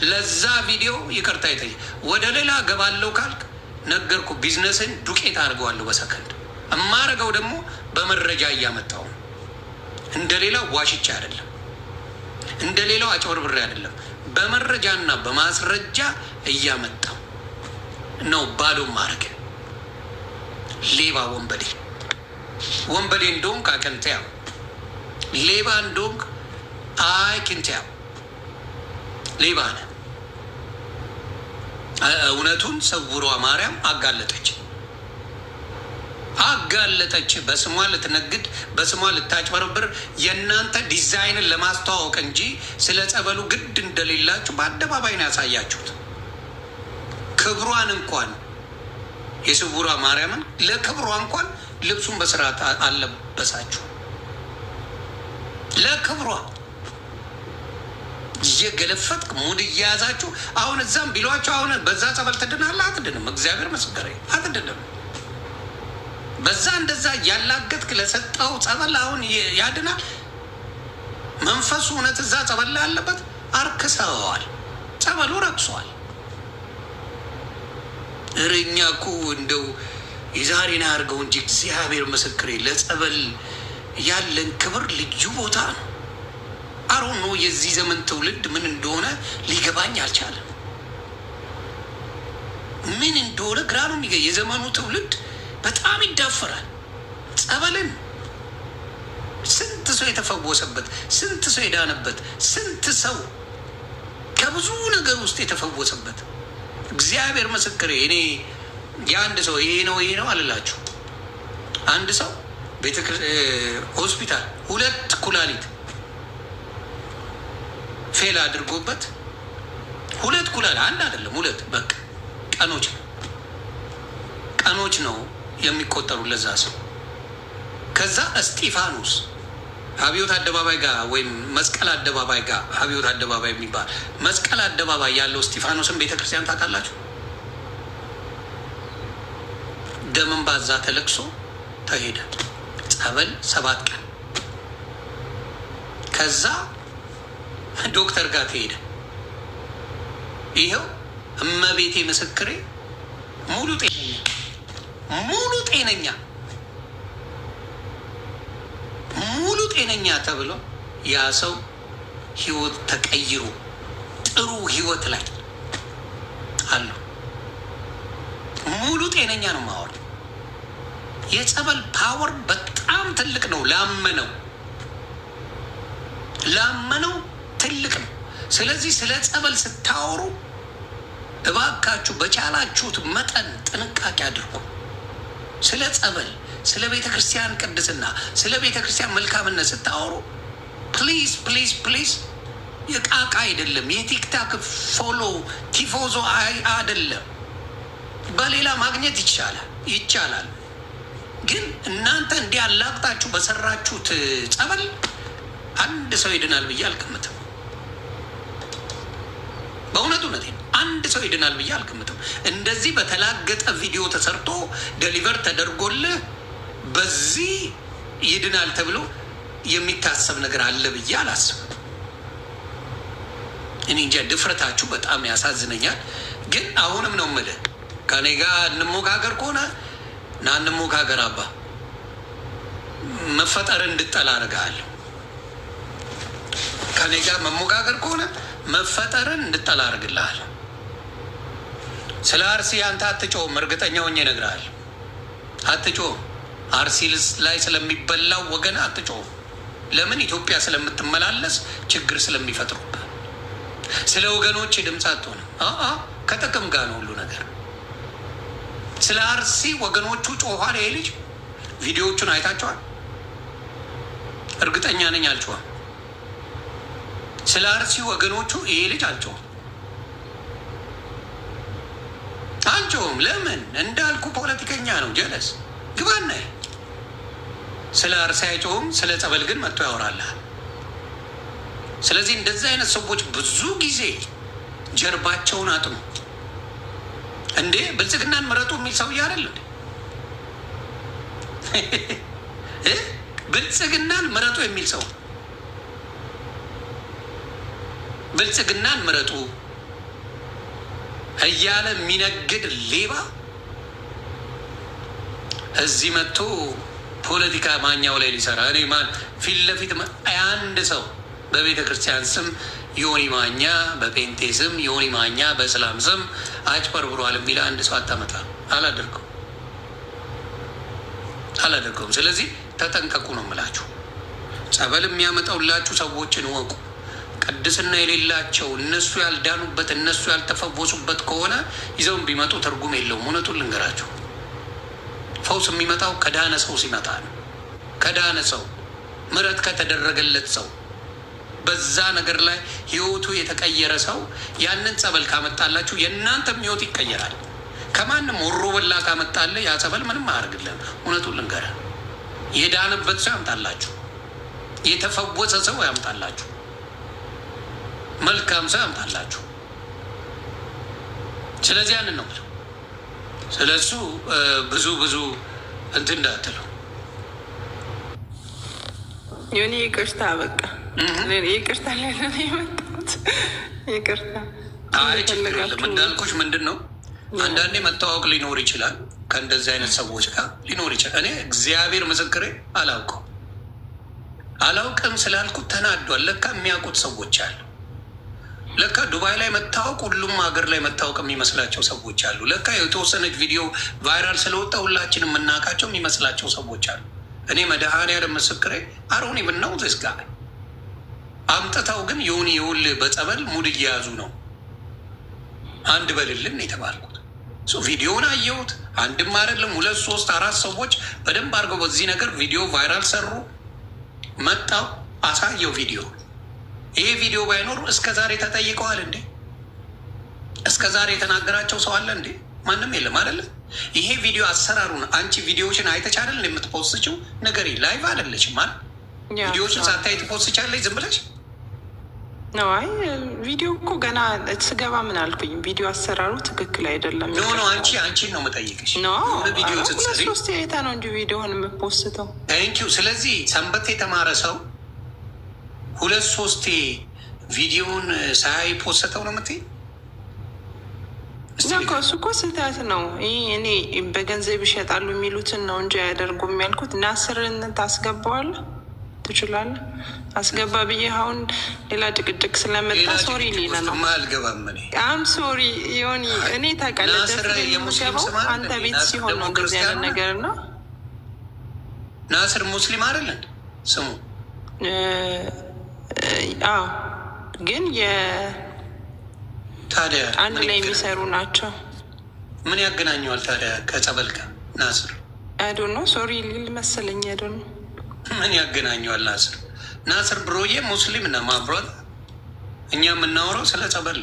ለዛ ቪዲዮ ይቅርታ ይጠይቅ። ወደ ሌላ ገባለው ካልክ ነገርኩ። ቢዝነስን ዱቄት አድርገዋለሁ በሰከንድ። እማረገው ደግሞ በመረጃ እያመጣው ነው። እንደ ሌላው ዋሽቻ አይደለም፣ እንደ ሌላው አጭበርብሬ አይደለም። በመረጃና በማስረጃ እያመጣው ነው። ባዶ ማድረግ ሌባ ወንበዴ እንደሆንክ አቀንተያው ሌባ እንደሆንክ አይክንተያው ሌባ ነህ። እውነቱን ሰውሯ ማርያም አጋለጠች። በስሟ ልትነግድ፣ በስሟ ልታጭበረብር፣ የእናንተ ዲዛይንን ለማስተዋወቅ እንጂ ስለ ጸበሉ ግድ እንደሌላችሁ በአደባባይ ነው ያሳያችሁት። ክብሯን እንኳን የስውሯ ማርያምን ለክብሯ እንኳን ልብሱን በስርዓት አለበሳችሁ። ለክብሯ እየገለፈጥክ ሙድ እየያዛችሁ አሁን እዛም ቢሏቸው አሁን በዛ ጸበል ትድናለህ? አትድንም። እግዚአብሔር ምስክሬ አትድንም። በዛ እንደዛ እያላገጥክ ለሰጠው ጸበል አሁን ያድናል? መንፈሱ እውነት እዛ ጸበል ላይ ያለበት አርክሰዋል። ጸበሉ ረክሷል። እረኛ እኮ እንደው የዛሬን አድርገው እንጂ እግዚአብሔር ምስክሬ ለጸበል ያለን ክብር ልዩ ቦታ ነው። አሮን ነው የዚህ ዘመን ትውልድ ምን እንደሆነ ሊገባኝ አልቻለም። ምን እንደሆነ ግራ ነው የሚገኝ። የዘመኑ ትውልድ በጣም ይዳፈራል። ጸበልን ስንት ሰው የተፈወሰበት፣ ስንት ሰው የዳነበት፣ ስንት ሰው ከብዙ ነገር ውስጥ የተፈወሰበት እግዚአብሔር ምስክሬ። እኔ የአንድ ሰው ይሄ ነው አልላችሁ። አንድ ሰው ሆስፒታል 2 ኩላሊት ፌል አድርጎበት 2 ኩላሊት አንድ አይደለም 2 በቃ ቀኖች ነው የሚቆጠሩ ለዛ ሰው። ከዛ እስጢፋኖስ አብዮት አደባባይ ጋር ወይም መስቀል አደባባይ ጋር አብዮት አደባባይ የሚባል መስቀል አደባባይ ያለው እስጢፋኖስን ቤተክርስቲያን ታውቃላችሁ? ደምን ባዛ ተለቅሶ ተሄደ። ጸበል 7 ቀን። ከዛ ዶክተር ጋር ተሄደ። ይኸው እመቤቴ ምስክሬ ሙሉ ጤነኛ ተብሎ ያ ሰው ህይወት ተቀይሮ ጥሩ ህይወት ላይ አሉ። ሙሉ ጤነኛ ነው ማወር። የጸበል ፓወር በጣም ትልቅ ነው። ላመነው ትልቅ ነው። ስለዚህ ስለ ጸበል ስታወሩ እባካችሁ በቻላችሁት መጠን ጥንቃቄ አድርጉ። ስለ ጸበል፣ ስለ ቤተ ክርስቲያን ቅድስና፣ ስለ ቤተ ክርስቲያን መልካምነት ስታወሩ ፕሊዝ የቃቃ አይደለም። የቲክታክ ፎሎ ቲፎዞ አይደለም። በሌላ ማግኘት ይቻላል። ግን እናንተ እንዲህ አላቅጣችሁ በሰራችሁት ጸበል አንድ ሰው ይድናል ብዬ አልገምትም። በእውነቱ አንድ ሰው ይድናል ብዬ አልገምትም። እንደዚህ በተላገጠ ቪዲዮ ተሰርቶ ደሊቨር ተደርጎልህ በዚህ ይድናል ተብሎ የሚታሰብ ነገር አለ ብዬ አላስብም። እኔ እንጃ ድፍረታችሁ በጣም ያሳዝነኛል። ግን አሁንም ነው የምልህ ከኔ ጋር እንሞጋገር ከሆነ ና እንሞጋገር። አባ መፈጠር እንድጠላ አደርግሃለሁ። ከኔ ጋር መሞጋገር ከሆነ መፈጠርን እንድጠላ አደርግልሃለሁ። ስለ አርሲ አንተ አትጮህም፣ እርግጠኛ ሆኜ እነግርሃለሁ። አትጮህም። አርሲ ላይ ስለሚበላው ወገን አትጮህም። ለምን? ኢትዮጵያ ስለምትመላለስ ችግር ስለሚፈጥሩበት። ስለ ወገኖች ድምፅ አትሆንም። ከጥቅም ጋር ነው ሁሉ ነገር። ስለ አርሲ ወገኖቹ ጮኋል። ይሄ ልጅ ቪዲዮዎቹን አይታቸዋል? እርግጠኛ ነኝ አልጮኸም። ስለ አርሲ ወገኖቹ ይሄ ልጅ አልጮኸም። ለምን? እንዳልኩ ፖለቲከኛ ነው፣ ጀለስ ግባና። ስለ አርሲ አይጮህም፣ ስለ ጸበል ግን መጥቶ ያወራልሃል። ስለዚህ እንደዚህ አይነት ሰዎች ብዙ ጊዜ ጀርባቸውን አጥኑ። እንዴ ብልጽግናን ምረጡ የሚል ሰውዬ አይደል እንዴ? ብልጽግናን ምረጡ የሚል ሰው ብልጽግናን ምረጡ እያለ የሚነግድ ሌባ እዚህ መጥቶ ፖለቲካ ማኛው ላይ ሊሰራ እኔ ፊት ለፊት አንድ ሰው በቤተ ክርስቲያን ስም ዮኒ ማኛ፣ በፔንቴ ስም ዮኒ ማኛ፣ በእስላም ስም አጭበርብሯል የሚል አንድ ሰው አታመጣ። አላደርገውም። ስለዚህ ተጠንቀቁ ነው የምላችሁ። ጸበል የሚያመጣውላችሁ ሰዎችን እወቁ። ቅድስና የሌላቸው እነሱ ያልዳኑበት እነሱ ያልተፈወሱበት ከሆነ ይዘውን ቢመጡ ትርጉም የለውም። እውነቱን ልንገራችሁ፣ ፈውስ የሚመጣው ከዳነ ሰው ሲመጣ ነው። ከዳነ ሰው፣ ምሕረት ከተደረገለት ሰው፣ በዛ ነገር ላይ ህይወቱ የተቀየረ ሰው ያንን ጸበል ካመጣላችሁ የእናንተም ህይወት ይቀየራል። ከማንም ወሮ በላ ካመጣለ ያ ጸበል ምንም አያደርግልህም። እውነቱን ልንገርህ፣ የዳነበት ሰው ያምጣላችሁ፣ የተፈወሰ ሰው ያምጣላችሁ፣ መልካም ሰው ያምጣላችሁ። ስለዚህ ያንን ነው ስለ እሱ ብዙ እንትን እንዳትለው። ዮኒ ይቅርታ፣ በቃ ይቅርታ ላለን የመጣሁት ይቅርታ። አይ ችግር የለም። እንዳልኩሽ ምንድን ነው አንዳንዴ መታወቅ ሊኖር ይችላል፣ ከእንደዚህ አይነት ሰዎች ጋር ሊኖር ይችላል። እኔ እግዚአብሔር ምስክሬ አላውቅም ስላልኩት ተናዷል። ለካ የሚያውቁት ሰዎች አሉ። ለካ ዱባይ ላይ መታወቅ ሁሉም ሀገር ላይ መታወቅ የሚመስላቸው ሰዎች አሉ። ለካ የተወሰነች ቪዲዮ ቫይራል ስለወጣ ሁላችን የምናውቃቸው የሚመስላቸው ሰዎች አሉ። እኔ መድኃኔዓለም ምስክሬ አሮኒ ብናው ዝጋ አምጥተው ግን ዮኒ ይኸውልህ በጸበል ሙድ እየያዙ ነው አንድ በልልን የተባልኩት። ቪዲዮውን አየሁት። አንድም አይደለም 2፣ 3፣ 4 ሰዎች በደንብ አድርገው በዚህ ነገር ቪዲዮ ቫይራል ሰሩ። መጣው አሳየው ቪዲዮ። ይሄ ቪዲዮ ባይኖር እስከ ዛሬ ተጠይቀዋል እንዴ? እስከ ዛሬ የተናገራቸው ሰው አለ እንዴ? ማንም የለም አይደለም። ይሄ ቪዲዮ አሰራሩን አንቺ ቪዲዮዎችን አይተቻለን የምትፖስችው ነገር ላይቭ አይደለችም ማለት ቪዲዮዎችን ሳታይ ትፖስቻለች ዝም ብለሽ ነው። አይ ቪዲዮ እኮ ገና ስገባ ምን አልኩኝ? ቪዲዮ አሰራሩ ትክክል አይደለም። ኖ አንቺን ነው የምጠይቅሽ። ቪዲዮ ስትሰሪ 2-3 አይታ ነው እንጂ ቪዲዮን የምፖስተው። ታንኪዩ። ስለዚህ ሰንበት የተማረ ሰው 2-3 ቪዲዮን ሳይ ፖስተው ነው የምትይ? እሱ እኮ ስህተት ነው። ይህ እኔ በገንዘብ ይሸጣሉ የሚሉትን ነው እንጂ ያደርጉም ያልኩት። ናስርን ታስገባዋለህ ትችላለህ። አስገባ ብዬ አሁን ሌላ ጭቅጭቅ ስለመጣ ሶሪ ሌላ ነው አልገባም። ሶሪ ዮኒ እኔ ታውቃለህ፣ የሙስሊም አንተ ቤት ሲሆን ነው እንደዚህ ያለ ነገር ነው። ናስር ሙስሊም አይደለን ስሙ? አዎ፣ ግን ታዲያ አንድ ላይ የሚሰሩ ናቸው። ምን ያገናኘዋል ታዲያ ከጸበል ጋር ናስር? አይዶ ነው ሶሪ ሊል መሰለኝ። አይዶ ነው ምን ያገናኘዋል ናስር? ናስር ብሮዬ ሙስሊም እና ማብሯት እኛ የምናወራው ስለ ጸበል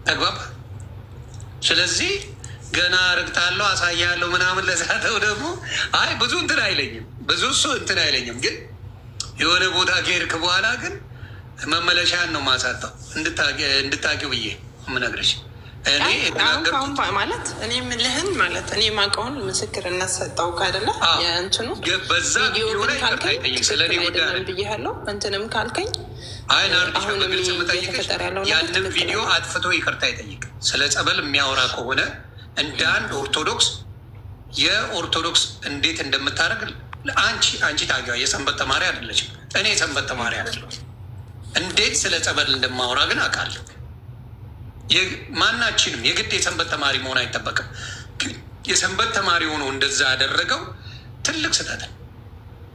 ተግባባ። ስለዚህ ገና ረግጣለሁ አሳያለሁ ምናምን ለዛተው ደግሞ አይ ብዙ እንትን አይለኝም፣ ብዙ እሱ እንትን አይለኝም። ግን የሆነ ቦታ ከሄድክ በኋላ ግን መመለሻን ነው ማሳጣው እንድታቂው ብዬ የምነግርሽ። ማለት እኔ የምልህን ማለት እኔ የማውቀውን ምስክርነት ሰጠው ካደለ የእንትኑ በዛ ቪዲዮ ላይ ካልከኝ ስለኔ ጉዳይ ብያለሁ። እንትንም ካልከኝ አሁን በግልጽ የምጠይቅሽ ያንን ቪዲዮ አጥፍቶ ይቅርታ ይጠይቅ። ስለ ጸበል የሚያወራ ከሆነ እንደ አንድ ኦርቶዶክስ የኦርቶዶክስ እንዴት እንደምታደርግ አንቺ ታጊዋ የሰንበት ተማሪ አይደለችም። እኔ የሰንበት ተማሪ አይደለሁ። እንዴት ስለ ጸበል እንደማወራ ግን አውቃለሁ። ማናችንም የግድ የሰንበት ተማሪ መሆን አይጠበቅም። የሰንበት ተማሪ ሆኖ እንደዛ ያደረገው ትልቅ ስህተት ነው።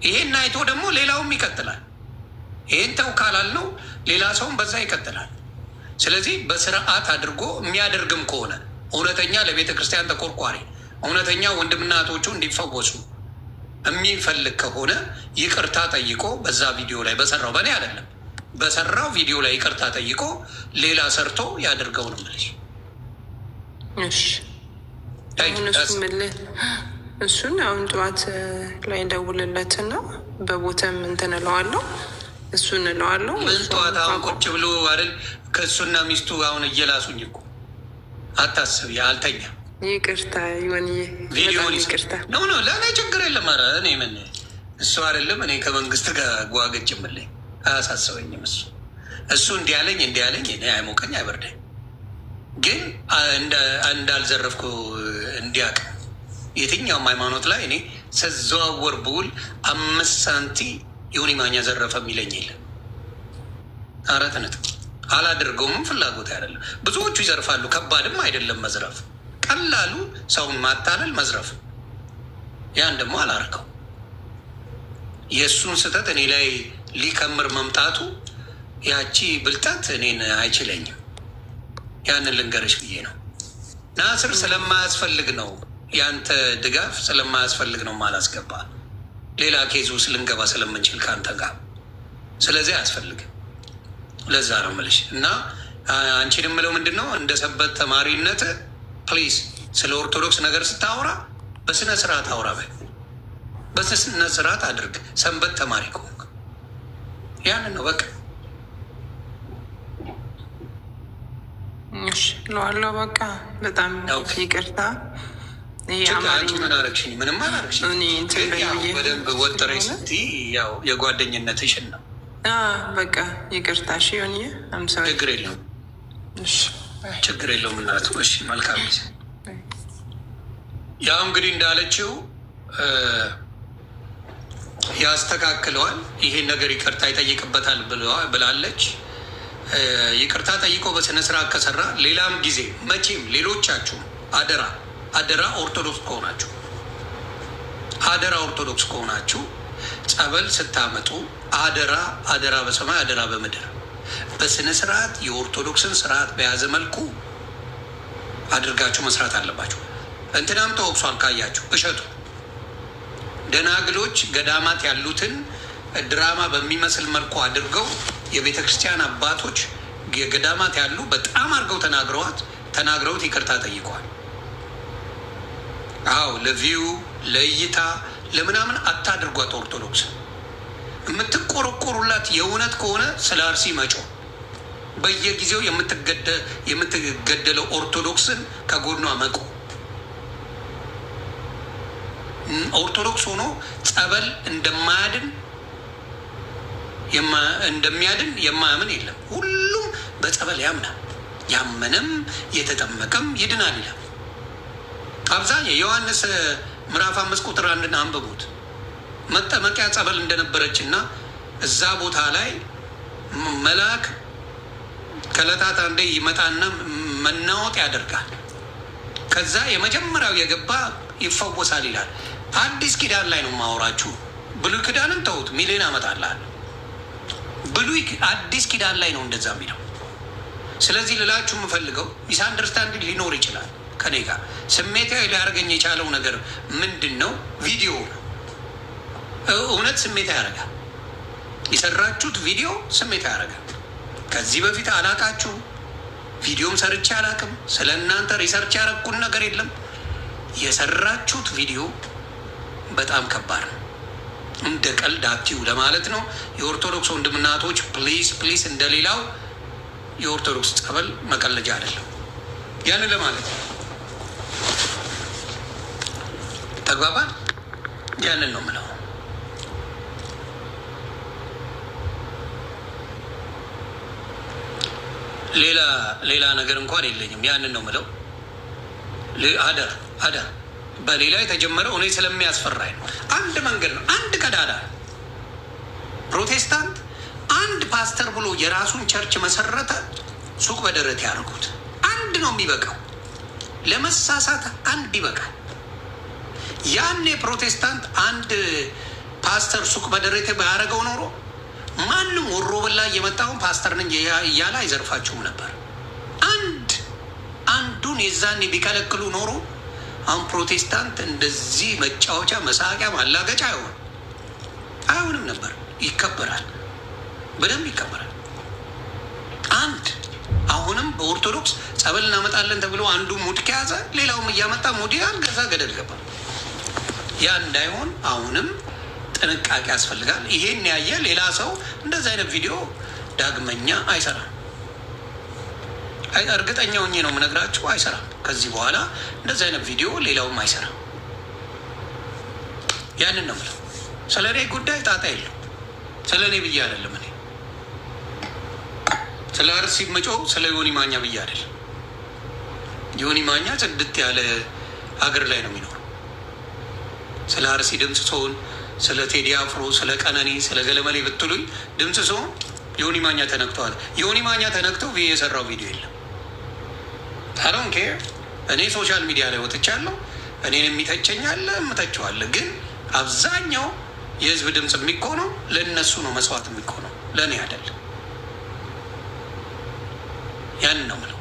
ይሄን አይቶ ደግሞ ሌላውም ይቀጥላል። ይሄን ተው ካላልነው ሌላ ሰውም በዛ ይቀጥላል። ስለዚህ በስርዓት አድርጎ የሚያደርግም ከሆነ እውነተኛ ለቤተ ክርስቲያን ተቆርቋሪ፣ እውነተኛ ወንድምና እህቶቹ እንዲፈወሱ የሚፈልግ ከሆነ ይቅርታ ጠይቆ በዛ ቪዲዮ ላይ በሰራው በእኔ አይደለም በሰራው ቪዲዮ ላይ ይቅርታ ጠይቆ ሌላ ሰርቶ ያደርገው ነው የምልሽ። እሱን አሁን ጠዋት ላይ ደውልለትና በቦታም እንትን እለዋለሁ። እሱን እለዋለሁ። ምን ጠዋት አሁን ቁጭ ብሎ አይደል ከእሱና ሚስቱ አሁን እየላሱኝ እኮ አታስብ። አልተኛ ይቅርታ ይሆንዬ ቪዲዮን ይቅርታ ነው ለእኔ ችግር የለም። ኧረ እኔ ምን እሱ አይደለም እኔ ከመንግስት ጋር ጓገጭ ምለኝ አያሳስበኝም። እሱ እንዲያለኝ እኔ አይሞቀኝ አይበርደኝ። ግን እንዳልዘረፍኩ እንዲያውቅ የትኛውም ሃይማኖት ላይ እኔ ስዘዋወር ብውል 5 ሳንቲ ዮኒ ማኛ ዘረፈ የሚለኝ የለም። አራት ነጥብ አላደርገውም። ፍላጎት አይደለም። ብዙዎቹ ይዘርፋሉ። ከባድም አይደለም መዝረፍ፣ ቀላሉ ሰውን ማታለል መዝረፍ። ያን ደግሞ አላረገው። የእሱን ስህተት እኔ ላይ ሊከምር መምጣቱ ያቺ ብልጠት እኔን አይችለኝም። ያንን ልንገርሽ ብዬ ነው። ናስር ስለማያስፈልግ ነው ያንተ ድጋፍ ስለማያስፈልግ ነው ማላስገባ። ሌላ ኬዝ ውስጥ ልንገባ ስለምንችል ከአንተ ጋር። ስለዚህ አያስፈልግም። ለዛ ነው የምልሽ። እና አንቺን የምለው ምንድን ነው እንደ ሰንበት ተማሪነት ፕሊዝ ስለ ኦርቶዶክስ ነገር ስታወራ በስነ ስርዓት አውራ በይ። በስነ ስርዓት አድርግ። ሰንበት ተማሪ ከሆንክ ያንን ነው በቃ። ለዋለው በቃ በጣም ይቅርታ። ምን አረግሽኝ? ምንም አላረግሽኝ። በደንብ ወጠረኝ ስትይ ያው የጓደኝነትሽን ነው በቃ ይቅርታ። እሺ ሆን ችግር የለውም ችግር የለውም እናቱ። እሺ መልካም ጊዜ። ያው እንግዲህ እንዳለችው ያስተካክለዋል። ይሄን ነገር ይቅርታ ይጠይቅበታል ብላለች። ይቅርታ ጠይቆ በስነ ስርዓት ከሰራ ሌላም ጊዜ መቼም ሌሎቻችሁ አደራ ኦርቶዶክስ ከሆናችሁ ጸበል ስታመጡ አደራ በሰማይ አደራ በምድር በስነ ስርዓት የኦርቶዶክስን ስርዓት በያዘ መልኩ አድርጋችሁ መስራት አለባችሁ። እንትናም ተወቅሷል ካያችሁ እሸቱ ደናግሎች ገዳማት ያሉትን ድራማ በሚመስል መልኩ አድርገው የቤተ ክርስቲያን አባቶች የገዳማት ያሉ በጣም አድርገው ተናግረውት ይቅርታ ጠይቀዋል። አዎ ለቪው ለእይታ ለምናምን አታድርጓት። ኦርቶዶክስ የምትቆረቆሩላት የእውነት ከሆነ ስለ አርሲ መጮ በየጊዜው የምትገደለው ኦርቶዶክስን ከጎኗ መቆ ኦርቶዶክስ ሆኖ ጸበል እንደሚያድን የማያምን የለም። ሁሉም በጸበል ያምናል። ያመነም የተጠመቀም ይድናል ይላል። አብዛኛው ዮሐንስ ምዕራፍ 5 ቁጥር 1 አንብቡት። መጠመቂያ ጸበል እንደነበረች እና እዛ ቦታ ላይ መልአክ ከዕለታት አንዴ ይመጣና መናወጥ ያደርጋል። ከዛ የመጀመሪያው የገባ ይፈወሳል ይላል። አዲስ ኪዳን ላይ ነው ማወራችሁ። ብሉይ ኪዳንን ተውት፣ ሚሊዮን አመጣልሃል። አዲስ ኪዳን ላይ ነው እንደዛ የሚለው። ስለዚህ ልላችሁ የምፈልገው ሚስ አንደርስታንዲንግ ሊኖር ይችላል ከኔ ጋር። ስሜታዊ ሊያደርገኝ የቻለው ነገር ምንድን ነው? ቪዲዮ እውነት ስሜታ ያደርጋል። የሰራችሁት ቪዲዮ ስሜታ ያደርጋል። ከዚህ በፊት አላቃችሁ፣ ቪዲዮም ሰርቼ አላቅም። ስለ እናንተ ሪሰርች ያደረግኩን ነገር የለም። የሰራችሁት ቪዲዮ በጣም ከባድ ነው። እንደ ቀልድ አትዩ ለማለት ነው። የኦርቶዶክስ ወንድምናቶች ፕሊዝ እንደሌላው የኦርቶዶክስ ጸበል መቀለጃ አይደለም። ያንን ለማለት ተግባባን። ያንን ነው የምለው። ሌላ ነገር እንኳን የለኝም። ያንን ነው የምለው። አደር በሌላ የተጀመረው እኔ ስለሚያስፈራኝ ነው። አንድ መንገድ ነው፣ አንድ ቀዳዳ። ፕሮቴስታንት አንድ ፓስተር ብሎ የራሱን ቸርች መሰረተ፣ ሱቅ በደረት ያደርጉት። አንድ ነው የሚበቃው፣ ለመሳሳት አንድ ይበቃል። ያኔ ፕሮቴስታንት አንድ ፓስተር ሱቅ በደረቴ ባያደረገው ኖሮ ማንም ወሮ በላ እየመጣውን ፓስተር ነኝ እያለ አይዘርፋችሁም ነበር። አንዱን የዛኔ ቢከለክሉ ኖሮ አሁን ፕሮቴስታንት እንደዚህ መጫወቻ፣ መሳቂያ፣ ማላገጫ አይሆንም ነበር። ይከበራል፣ በደንብ ይከበራል። አሁንም በኦርቶዶክስ ጸበል እናመጣለን ተብሎ አንዱ ሙድ ከያዘ ሌላውም እያመጣ ሙድ ገዛ ገደል ገባ። ያ እንዳይሆን አሁንም ጥንቃቄ ያስፈልጋል። ይሄን ያየ ሌላ ሰው እንደዚህ አይነት ቪዲዮ ዳግመኛ አይሰራም። እርግጠኛ ሆኜ ነው የምነግራችሁ፣ አይሰራም። ከዚህ በኋላ እንደዚህ አይነት ቪዲዮ ሌላውም አይሰራም። ያንን ነው የምለው። ስለ እኔ ጉዳይ ጣጣ የለው። ስለ እኔ ብዬ አይደለም። እኔ ስለ አርሲ መጮህ ስለ ዮኒ ማኛ ብዬ አይደለም። ዮኒ ማኛ ጽድት ያለ ሀገር ላይ ነው የሚኖረው። ስለ አርሲ ድምፅ ሰውን፣ ስለ ቴዲ አፍሮ፣ ስለ ቀነኒ፣ ስለ ገለመሌ ብትሉኝ ድምፅ ሰውን ዮኒ ማኛ ተነክተዋል። ዮኒ ማኛ ተነክተው የሰራው ቪዲዮ የለም። አሮን ኬር። እኔ ሶሻል ሚዲያ ላይ ወጥቻለሁ። እኔን የሚተቸኛለ የምተቸዋለ። ግን አብዛኛው የህዝብ ድምፅ የሚኮነው ለእነሱ ነው፣ መስዋዕት የሚኮነው ለእኔ አይደለም። ያንን ነው ምለው።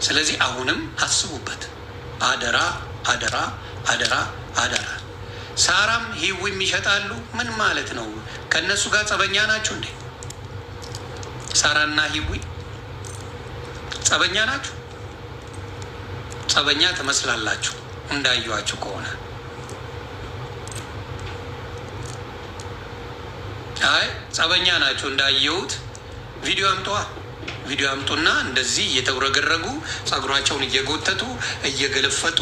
ስለዚህ አሁንም አስቡበት። አደራ አደራ አደራ አደራ። ሳራም ሂዊም ይሸጣሉ። ምን ማለት ነው? ከእነሱ ጋር ጸበኛ ናችሁ እንዴ? ሳራና ሂዊ ጸበኛ ናችሁ? ጸበኛ ትመስላላችሁ እንዳየዋችሁ ከሆነ። አይ ጸበኛ ናችሁ እንዳየሁት ቪዲዮ አምጧ። ቪዲዮ አምጡና እንደዚህ እየተውረገረጉ ጸጉራቸውን እየጎተቱ እየገለፈጡ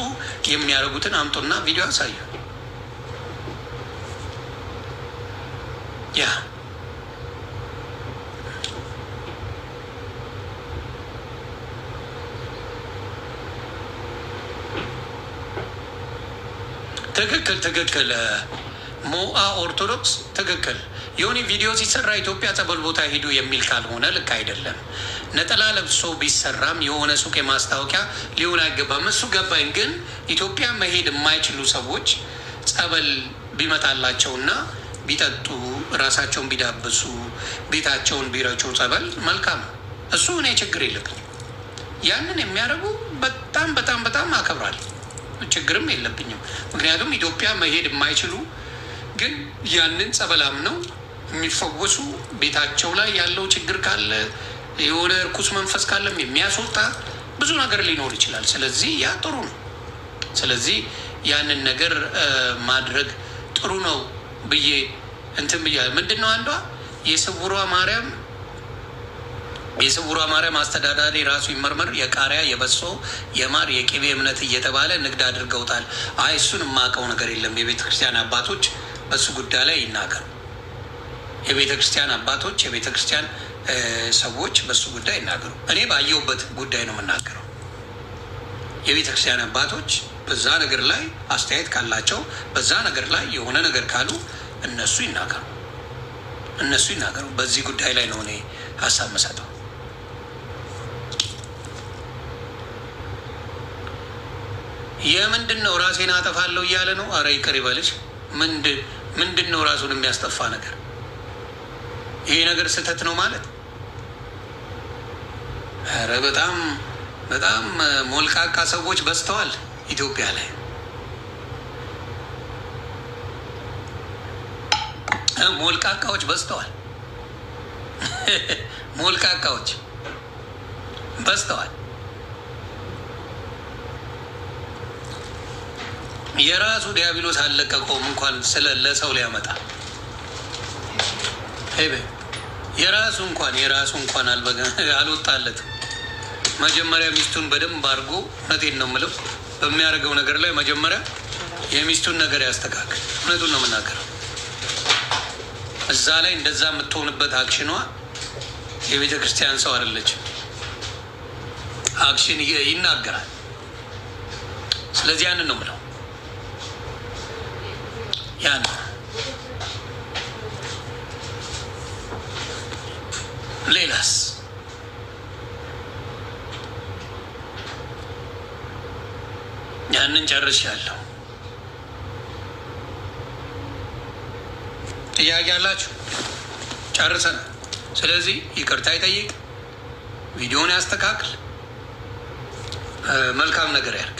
የሚያደርጉትን አምጡና ቪዲዮ አሳዩ። ያ ትክክል። ሞአ ኦርቶዶክስ ትክክል። የሆነ ቪዲዮ ሲሰራ ኢትዮጵያ ጸበል ቦታ ሄዱ የሚል ካልሆነ ልክ አይደለም። ነጠላ ለብሶ ቢሰራም የሆነ ሱቅ የማስታወቂያ ሊሆን አይገባም። እሱ ገባኝ። ግን ኢትዮጵያ መሄድ የማይችሉ ሰዎች ጸበል ቢመጣላቸውና ቢጠጡ፣ ራሳቸውን ቢዳብሱ፣ ቤታቸውን ቢረጩ ጸበል መልካም። እሱ እኔ ችግር የለብኝም። ያንን የሚያደርጉ በጣም በጣም በጣም አከብራለሁ። ችግርም የለብኝም። ምክንያቱም ኢትዮጵያ መሄድ የማይችሉ ግን ያንን ጸበላም ነው የሚፈወሱ፣ ቤታቸው ላይ ያለው ችግር ካለ የሆነ እርኩስ መንፈስ ካለም የሚያስወጣ ብዙ ነገር ሊኖር ይችላል። ስለዚህ ያ ጥሩ ነው። ስለዚህ ያንን ነገር ማድረግ ጥሩ ነው ብዬ እንትን ብያ ምንድን ነው አንዷ የስውሯ ማርያም አስተዳዳሪ ራሱ ይመርመር፣ የቃሪያ የበሶ የማር የቅቤ እምነት እየተባለ ንግድ አድርገውታል። አይ እሱን የማውቀው ነገር የለም። የቤተ ክርስቲያን አባቶች በሱ ጉዳይ ላይ ይናገሩ። የቤተ ክርስቲያን አባቶች፣ የቤተ ክርስቲያን ሰዎች በሱ ጉዳይ ይናገሩ። እኔ ባየሁበት ጉዳይ ነው የምናገረው። የቤተ ክርስቲያን አባቶች በዛ ነገር ላይ አስተያየት ካላቸው፣ በዛ ነገር ላይ የሆነ ነገር ካሉ እነሱ ይናገሩ። በዚህ ጉዳይ ላይ ነው እኔ ሀሳብ መሰጠው። የምንድን ነው ራሴን አጠፋለሁ እያለ ነው? አረ ይቅር ይበልሽ። ምንድን ነው ራሱን የሚያስጠፋ ነገር? ይሄ ነገር ስህተት ነው ማለት? አረ በጣም በጣም ሞልቃቃ ሰዎች በዝተዋል ኢትዮጵያ ላይ። ሞልቃቃዎች በዝተዋል። ሞልቃቃዎች በዝተዋል። የራሱ ዲያብሎስ አለቀቀውም እንኳን ለሰው ሊያመጣ የራሱ እንኳን አልወጣለትም። መጀመሪያ ሚስቱን በደንብ አድርጎ እውነቴን ነው የምለው በሚያደርገው ነገር ላይ መጀመሪያ የሚስቱን ነገር ያስተካክል። እውነቱን ነው የምናገረው። እዛ ላይ እንደዛ የምትሆንበት አክሽኗ የቤተ ክርስቲያን ሰው አይደለችም። አክሽን ይናገራል። ስለዚህ ያንን ነው የምለው። ያን ሌላስ ያንን ጨርሻለሁ። ጥያቄ ያላችሁ? ጨርሰናል። ስለዚህ ይቅርታ ይጠይቅ፣ ቪዲዮውን ያስተካክል፣ መልካም ነገር ያድርግ።